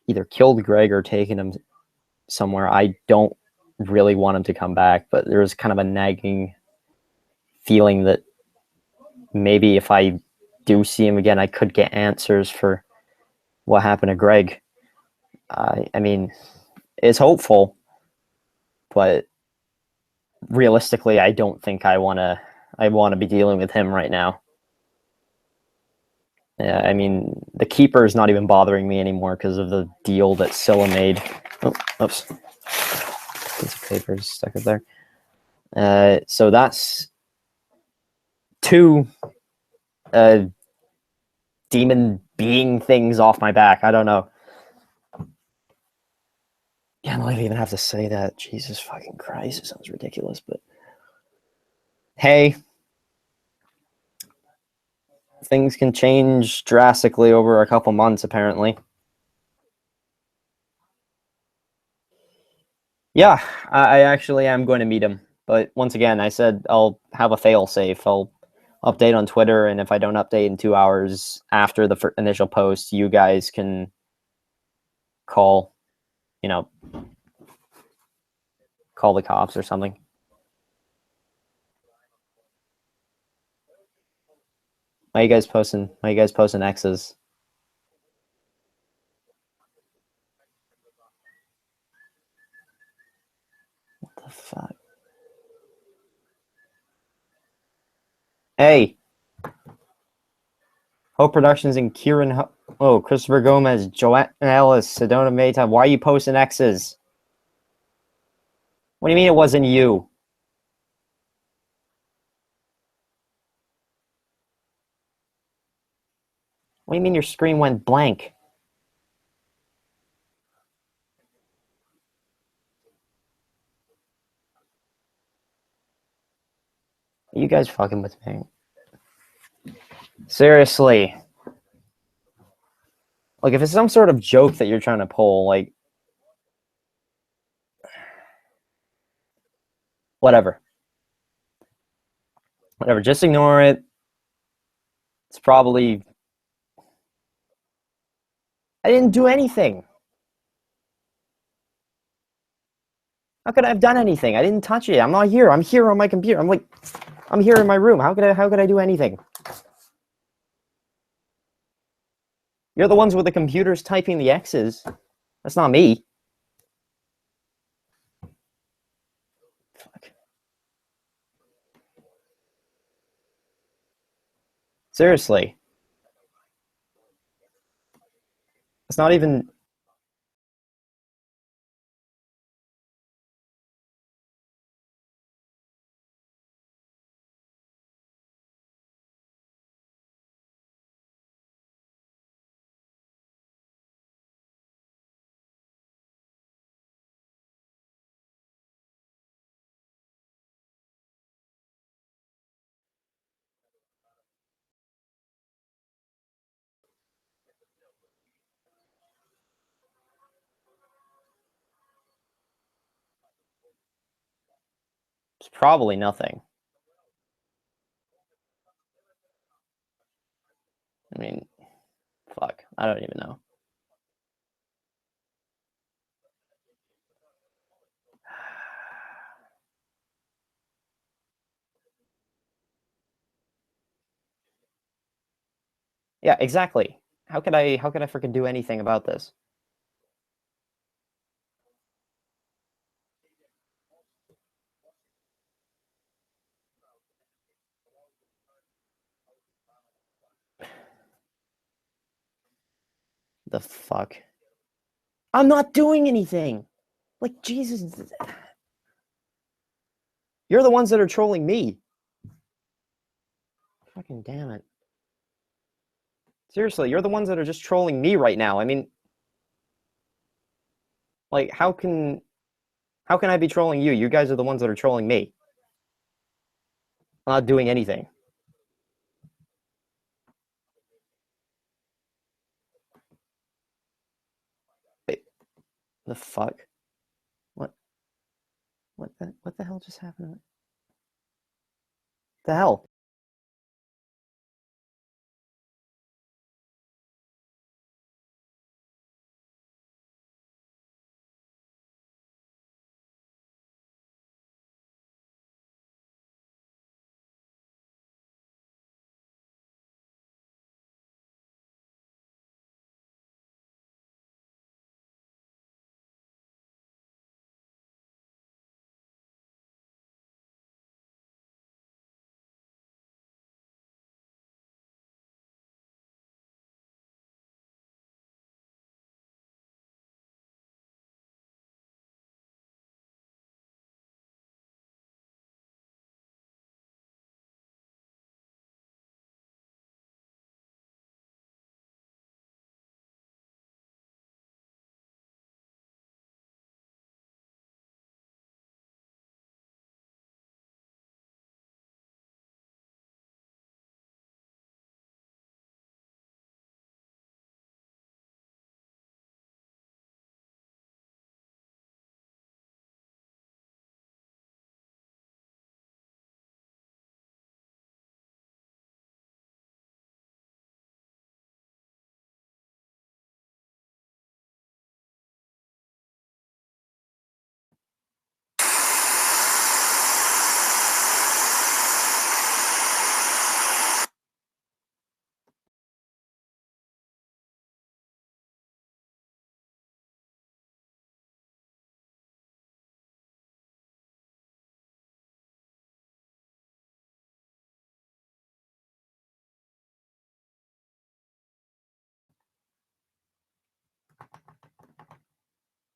[SPEAKER 1] either killed Greg or taken him somewhere. I don't really want him to come back, but there's kind of a nagging feeling that maybe if I do see him again, I could get answers for what happened to Greg. I mean, it's hopeful, but realistically, I don't think I want to be dealing with him right now. Yeah, I mean, the keeper is not even bothering me anymore because of the deal that Sila made. Oh, oops. Piece of paper is stuck up there. So that's two demon being things off my back. I don't know. Yeah, I don't even have to say that. Jesus fucking Christ, it sounds ridiculous, but hey, things can change drastically over a couple months, apparently. Yeah, I actually am going to meet him. But once again, I said I'll have a fail-safe. I'll update on Twitter, and if I don't update in 2 hours after the initial post, you guys can call, call the cops or something. Why are you guys posting X's? What the fuck? Hey, Hope Productions and Christopher Gomez, Joanne Ellis, Sedona Maytime. Why are you posting X's? What do you mean it wasn't you? What do you mean your screen went blank? Are you guys fucking with me? Seriously. Like, if it's some sort of joke that you're trying to pull, like, whatever. Whatever, just ignore it. It's probably... I didn't do anything. How could I have done anything? I didn't touch it. I'm not here. I'm here on my computer. I'm here in my room. How could I do anything? You're the ones with the computers typing the X's. That's not me. Fuck. Seriously. It's not even... It's probably nothing. I mean, fuck. I don't even know. Yeah, exactly. How could I freaking do anything about this? The fuck? I'm not doing anything. Like, Jesus. You're the ones that are trolling me. Fucking damn it. Seriously, you're the ones that are just trolling me right now. I mean, like, how can I be trolling you? You guys are the ones that are trolling me. I'm not doing anything. Wait, the fuck? What? What the hell just happened? The hell?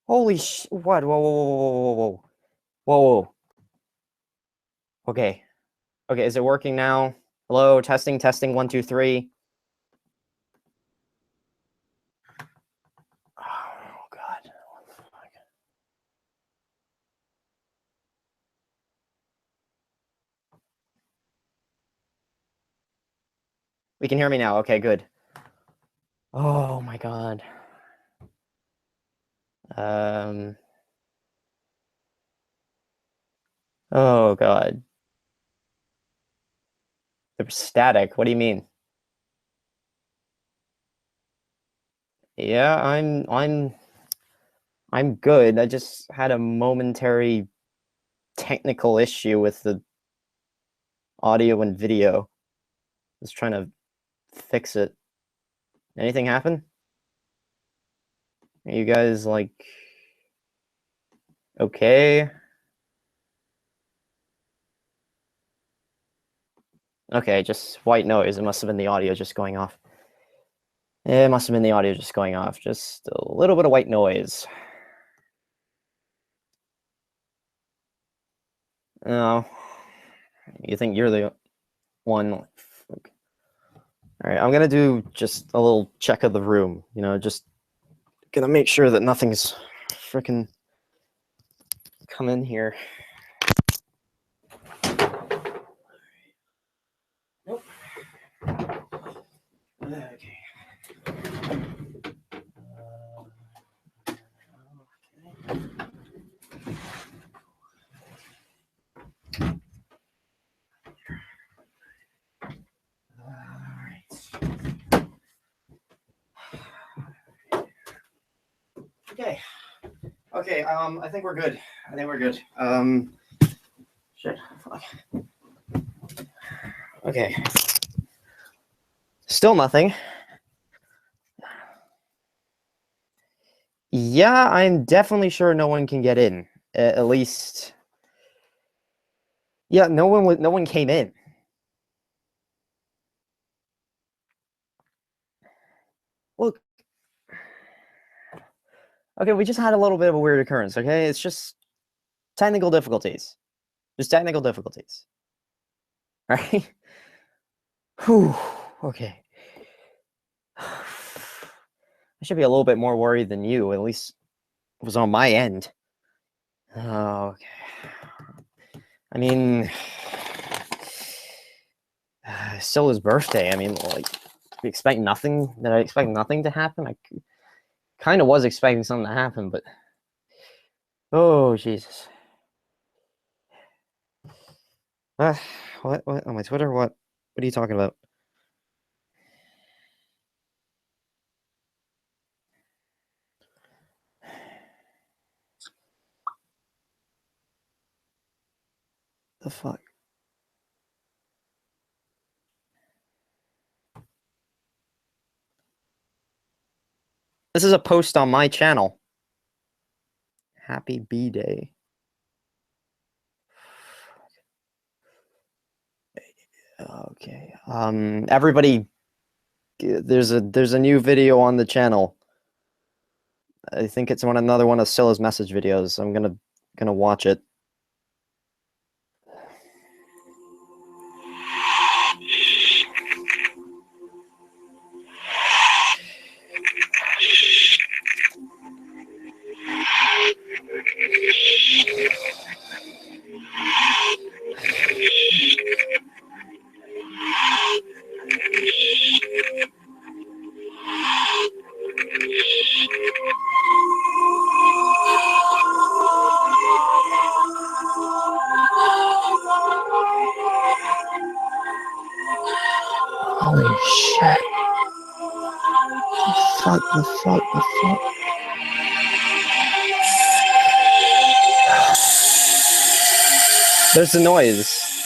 [SPEAKER 1] Holy sh! What? Whoa, whoa, whoa, whoa, whoa, whoa, whoa, whoa. Okay. Okay, is it working now? Hello, testing, testing, 1, 2, 3. Oh God. What the fuck? We can hear me now. Okay, good. Oh my God. Oh God. They're static. What do you mean? Yeah, I'm good. I just had a momentary technical issue with the audio and video. Just trying to fix it. Anything happen? Are you guys like okay? Okay, just white noise. It must have been the audio just going off. It must have been the audio just going off. Just a little bit of white noise. Oh, you think you're the one? All right, I'm gonna do just a little check of the room. You know, just gonna make sure that nothing's freaking come in here. Nope. Okay. Okay. Okay. I think we're good. I think we're good. Shit. Fuck. Okay. Still nothing. Yeah, I'm definitely sure no one can get in. At least. Yeah, no one came in. Look. Okay, we just had a little bit of a weird occurrence, okay? It's just technical difficulties. Just technical difficulties. All right? Whew. Okay. I should be a little bit more worried than you. At least it was on my end. Oh, okay. I mean, Sila's birthday. I mean, like, we expect nothing. Did I expect nothing to happen? I kind of was expecting something to happen, but oh Jesus. What on my Twitter? What are you talking about? The fuck? This is a post on my channel. Happy B-Day. Okay. Everybody, there's a new video on the channel. I think it's another one of Sila's message videos. I'm gonna watch it. Holy shit. The fuck. There's the noise.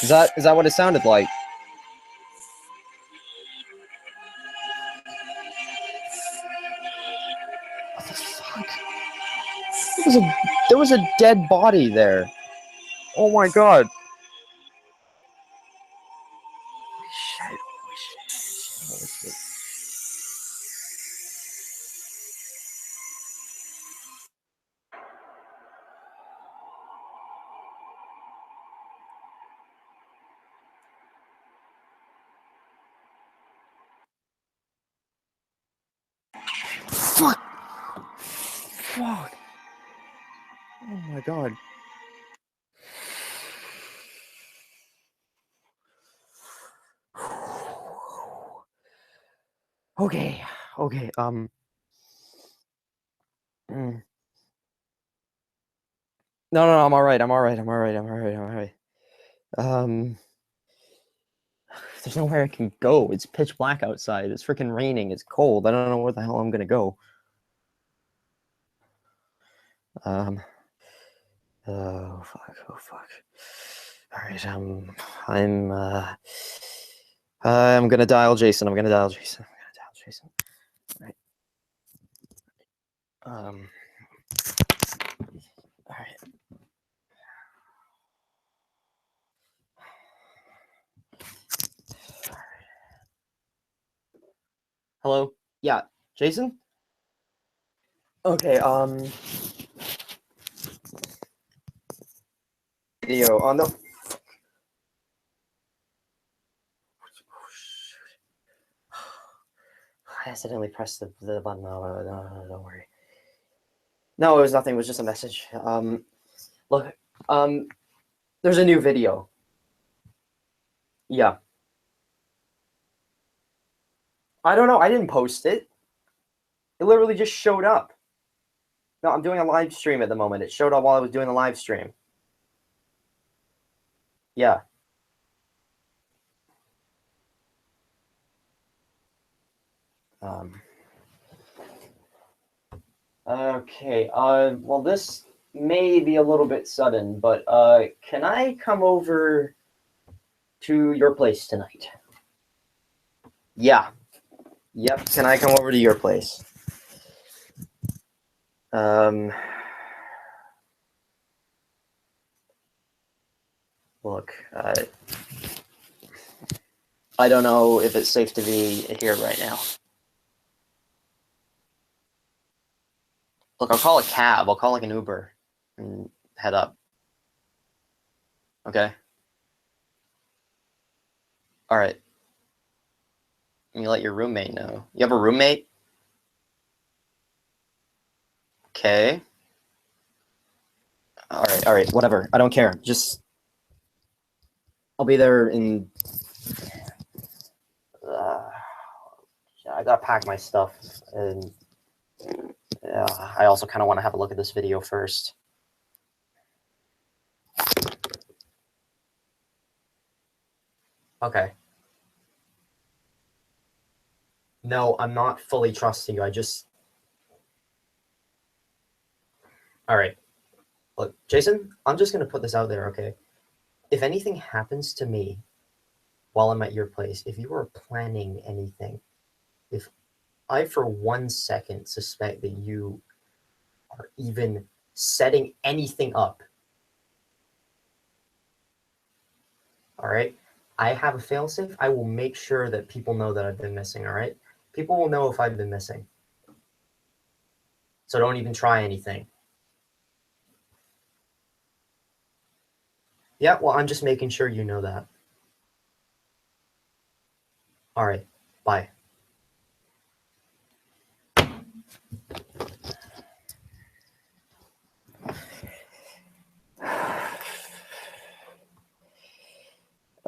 [SPEAKER 1] Is that what it sounded like? What the fuck? There was a dead body there. Oh my god. Shit. Holy shit. Fuck. Fuck. Oh my god. Okay. Okay. No, I'm all right. There's nowhere I can go. It's pitch black outside. It's freaking raining. It's cold. I don't know where the hell I'm gonna go. Oh fuck. All right. I'm gonna dial Jason. All right. All right. Hello? Yeah, Jason? Okay, video on the... I accidentally pressed the button. No, don't worry. No, it was nothing. It was just a message. Look, there's a new video. Yeah. I don't know. I didn't post it. It literally just showed up. No, I'm doing a live stream at the moment. It showed up while I was doing the live stream. Yeah. Okay. Well, this may be a little bit sudden, but can I come over to your place tonight? Yeah. Yep. Can I come over to your place? Look, I don't know if it's safe to be here right now. Look, I'll call a cab. I'll call like an Uber and head up. Okay. All right. You let your roommate know. You have a roommate? Okay. All right, whatever. I don't care. Just, I'll be there in... I gotta pack my stuff, and I also kind of want to have a look at this video first. Okay. No, I'm not fully trusting you. I just... All right. Look, Jason, I'm just going to put this out there, okay? If anything happens to me while I'm at your place, if you are planning anything, if I for 1 second suspect that you are even setting anything up, all right? I have a failsafe. I will make sure that people know that I've been missing, all right? People will know if I've been missing. So don't even try anything. Yeah, well, I'm just making sure you know that. All right, bye.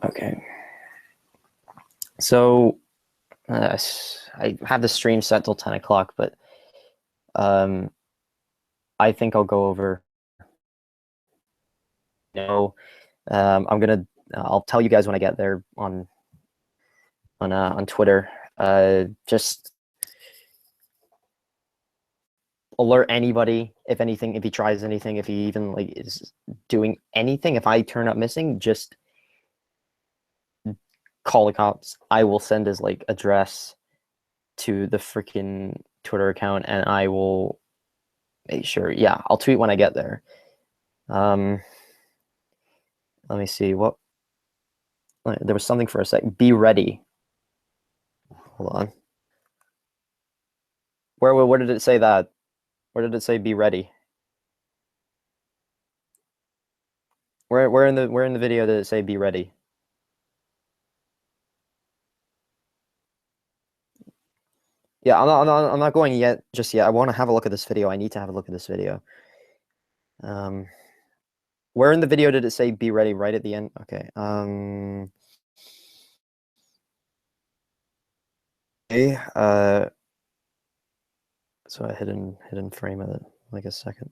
[SPEAKER 1] Okay. So I have the stream set till 10 o'clock, but I think I'll go over. I'll tell you guys when I get there on Twitter. Just alert anybody if anything, if he tries anything, if he even like is doing anything. If I turn up missing, just call the cops. I will send his like address to the freaking Twitter account, and I will make sure. Yeah, I'll tweet when I get there. Let me see what. There was something for a sec. Be ready. Hold on. Where did it say that? Where did it say be ready? Where in the video did it say be ready? Yeah, I'm not going yet, just yet. I want to have a look at this video. I need to have a look at this video. Where in the video did it say be ready right at the end? Okay. Okay, so a hidden frame of it, like a second.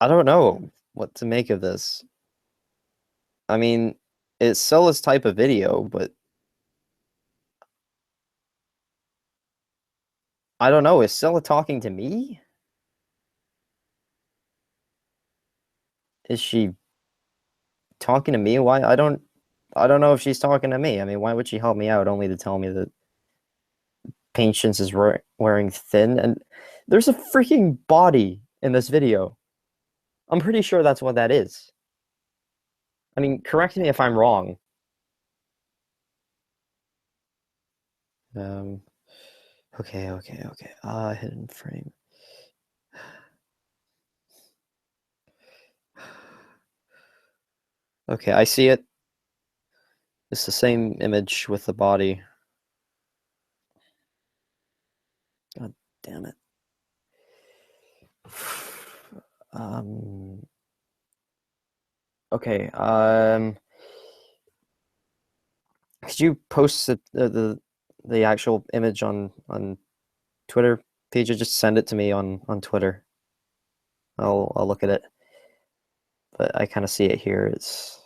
[SPEAKER 1] I don't know what to make of this. I mean, it's Sila's type of video, but I don't know. Is Sila talking to me? Is she talking to me? Why? I don't know if she's talking to me. I mean, why would she help me out only to tell me that Patience is wearing thin? And there's a freaking body in this video. I'm pretty sure that's what that is. I mean, correct me if I'm wrong. Okay. Hidden frame. Okay, I see it. It's the same image with the body. God damn it. Okay, could you post the actual image on Twitter page? Or just send it to me on Twitter. I'll look at it. But I kind of see it here. It's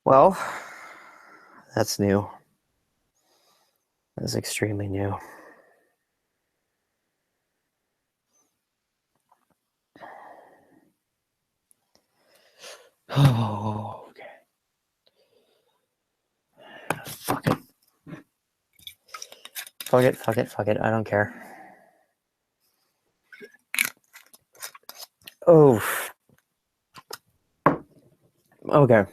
[SPEAKER 1] well, that's new. That's extremely new. Oh, okay. Fuck it. Fuck it. I don't care. Oh. Okay.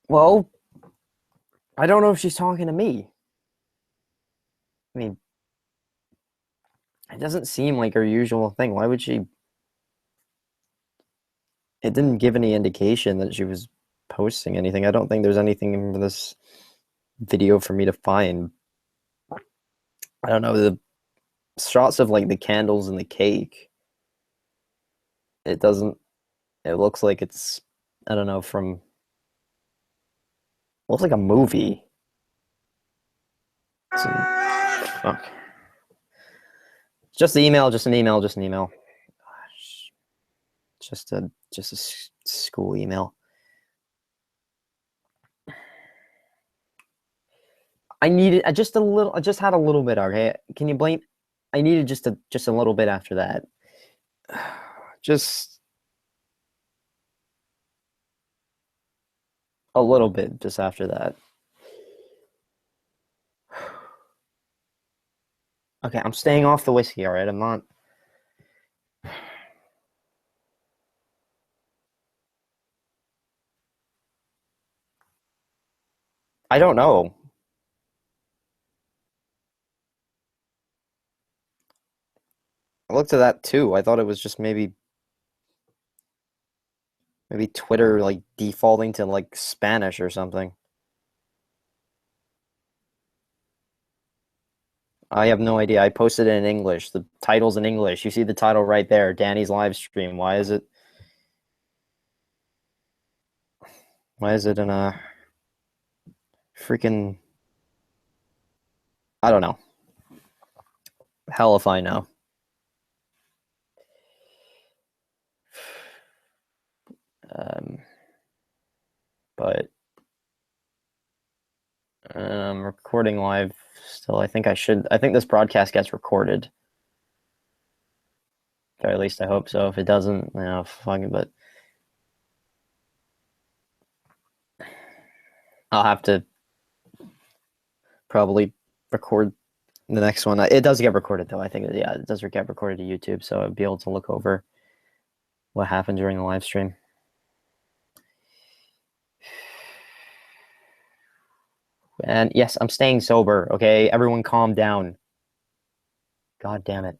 [SPEAKER 1] Well, I don't know if she's talking to me. I mean, it doesn't seem like her usual thing. Why would she? It didn't give any indication that she was posting anything. I don't think there's anything in this video for me to find. I don't know, the shots of like the candles and the cake. It doesn't. It looks like it's. I don't know. Looks like a movie. Fuck. Just the email. Just an email. Just an email. Gosh. Just a school email. I needed just a little. I just had a little bit. Okay, can you blame? I needed just a little bit after that. Just a little bit just after that. Okay, I'm staying off the whiskey. All right, I'm not. I don't know. I looked at that too. I thought it was just maybe Twitter like defaulting to like Spanish or something. I have no idea. I posted it in English. The title's in English. You see the title right there, Danny's live stream. Why is it in a freaking I don't know. Hell if I know. But I'm recording live still. I think this broadcast gets recorded. Or at least I hope so. If it doesn't, fuck it, but I'll have to probably record the next one. It does get recorded, though. I think, yeah, it does get recorded to YouTube, so I'll be able to look over what happened during the live stream. And yes, I'm staying sober, okay? Everyone calm down. God damn it.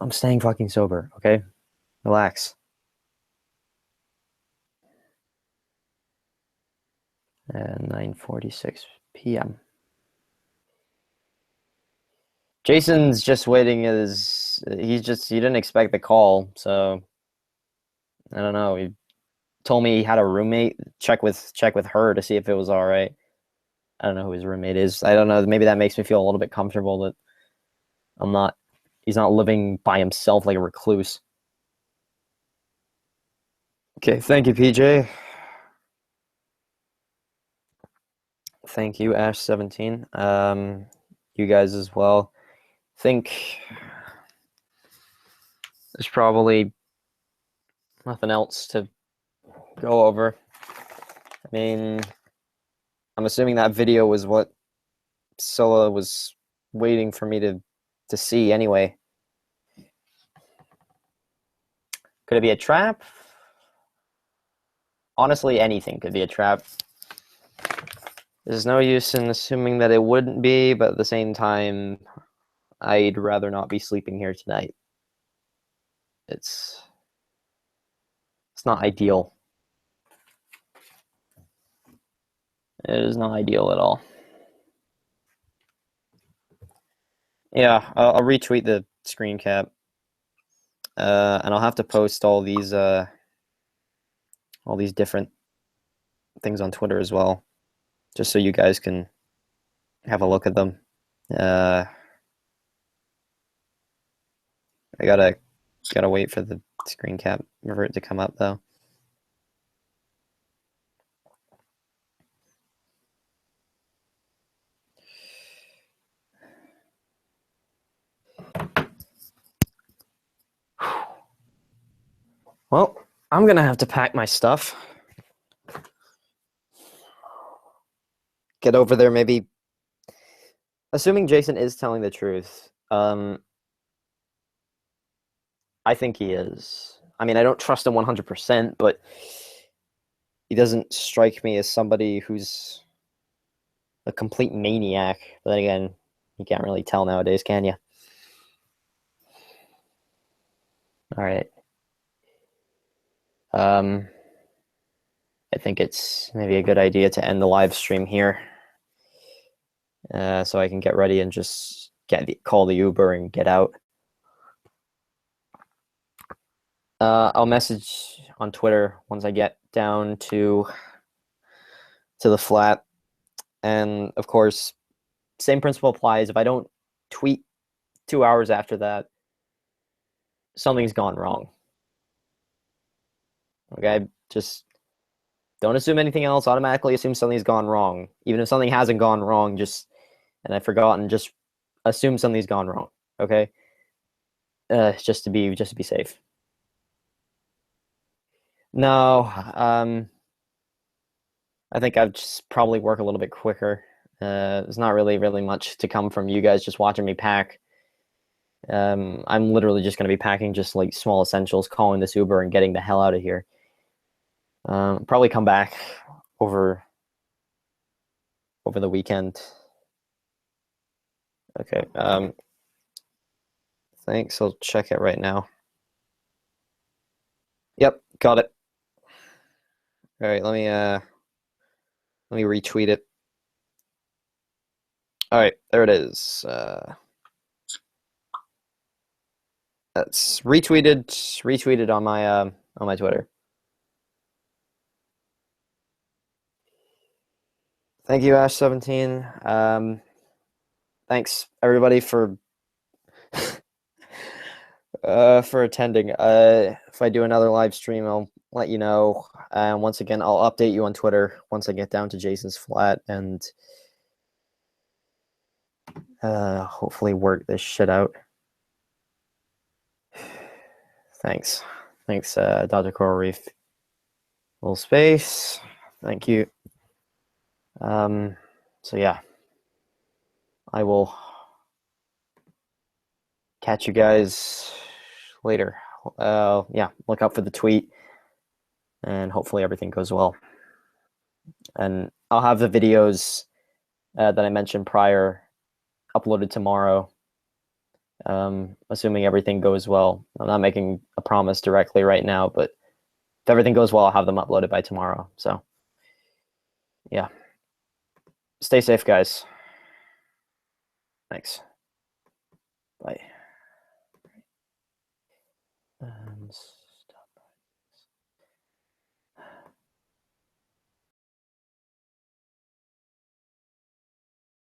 [SPEAKER 1] I'm staying fucking sober, okay? Relax. And 9:46 p.m. Jason's just waiting he didn't expect the call, so I don't know. He told me he had a roommate. Check with her to see if it was all right. I don't know who his roommate is. I don't know. Maybe that makes me feel a little bit comfortable that he's not living by himself like a recluse. Okay, thank you, PJ. Thank you, Ash17. You guys as well. Think there's probably nothing else to go over. I mean, I'm assuming that video was what Sila was waiting for me to see anyway. Could it be a trap? Honestly, anything could be a trap. There's no use in assuming that it wouldn't be, but at the same time, I'd rather not be sleeping here tonight. It's not ideal. It is not ideal at all. Yeah, I'll retweet the screen cap. And I'll have to post all these different things on Twitter as well, just so you guys can have a look at them. I gotta wait for the screen cap for it to come up though. Well, I'm gonna have to pack my stuff. Get over there, maybe. Assuming Jason is telling the truth, I think he is. I mean, I don't trust him 100%, but he doesn't strike me as somebody who's a complete maniac. But then again, you can't really tell nowadays, can you? All right. I think it's maybe a good idea to end the live stream here, so I can get ready and just call the Uber and get out. I'll message on Twitter once I get down to the flat, and of course, same principle applies. If I don't tweet 2 hours after that, something's gone wrong. Okay, just don't assume anything else. Automatically assume something's gone wrong. Even if something hasn't gone wrong, and I've forgotten, just assume something's gone wrong. Okay, just to be safe. No, I think I'd just probably work a little bit quicker. There's not really much to come from you guys just watching me pack. I'm literally just going to be packing just like small essentials, calling this Uber, and getting the hell out of here. Probably come back over the weekend. Okay. Thanks. I'll check it right now. Yep, got it. All right, let me retweet it. All right, there it is. That's retweeted on my Twitter. Thank you, Ash17. Thanks everybody for attending. If I do another live stream, I'll let you know. And once again, I'll update you on Twitter once I get down to Jason's flat and hopefully work this shit out. Thanks, Dr. Coral Reef. Little space. Thank you. So yeah, I will catch you guys later. Yeah, look out for the tweet, and hopefully everything goes well. And I'll have the videos that I mentioned prior uploaded tomorrow, assuming everything goes well. I'm not making a promise directly right now, but if everything goes well, I'll have them uploaded by tomorrow. So yeah, stay safe, guys. Thanks. Bye. And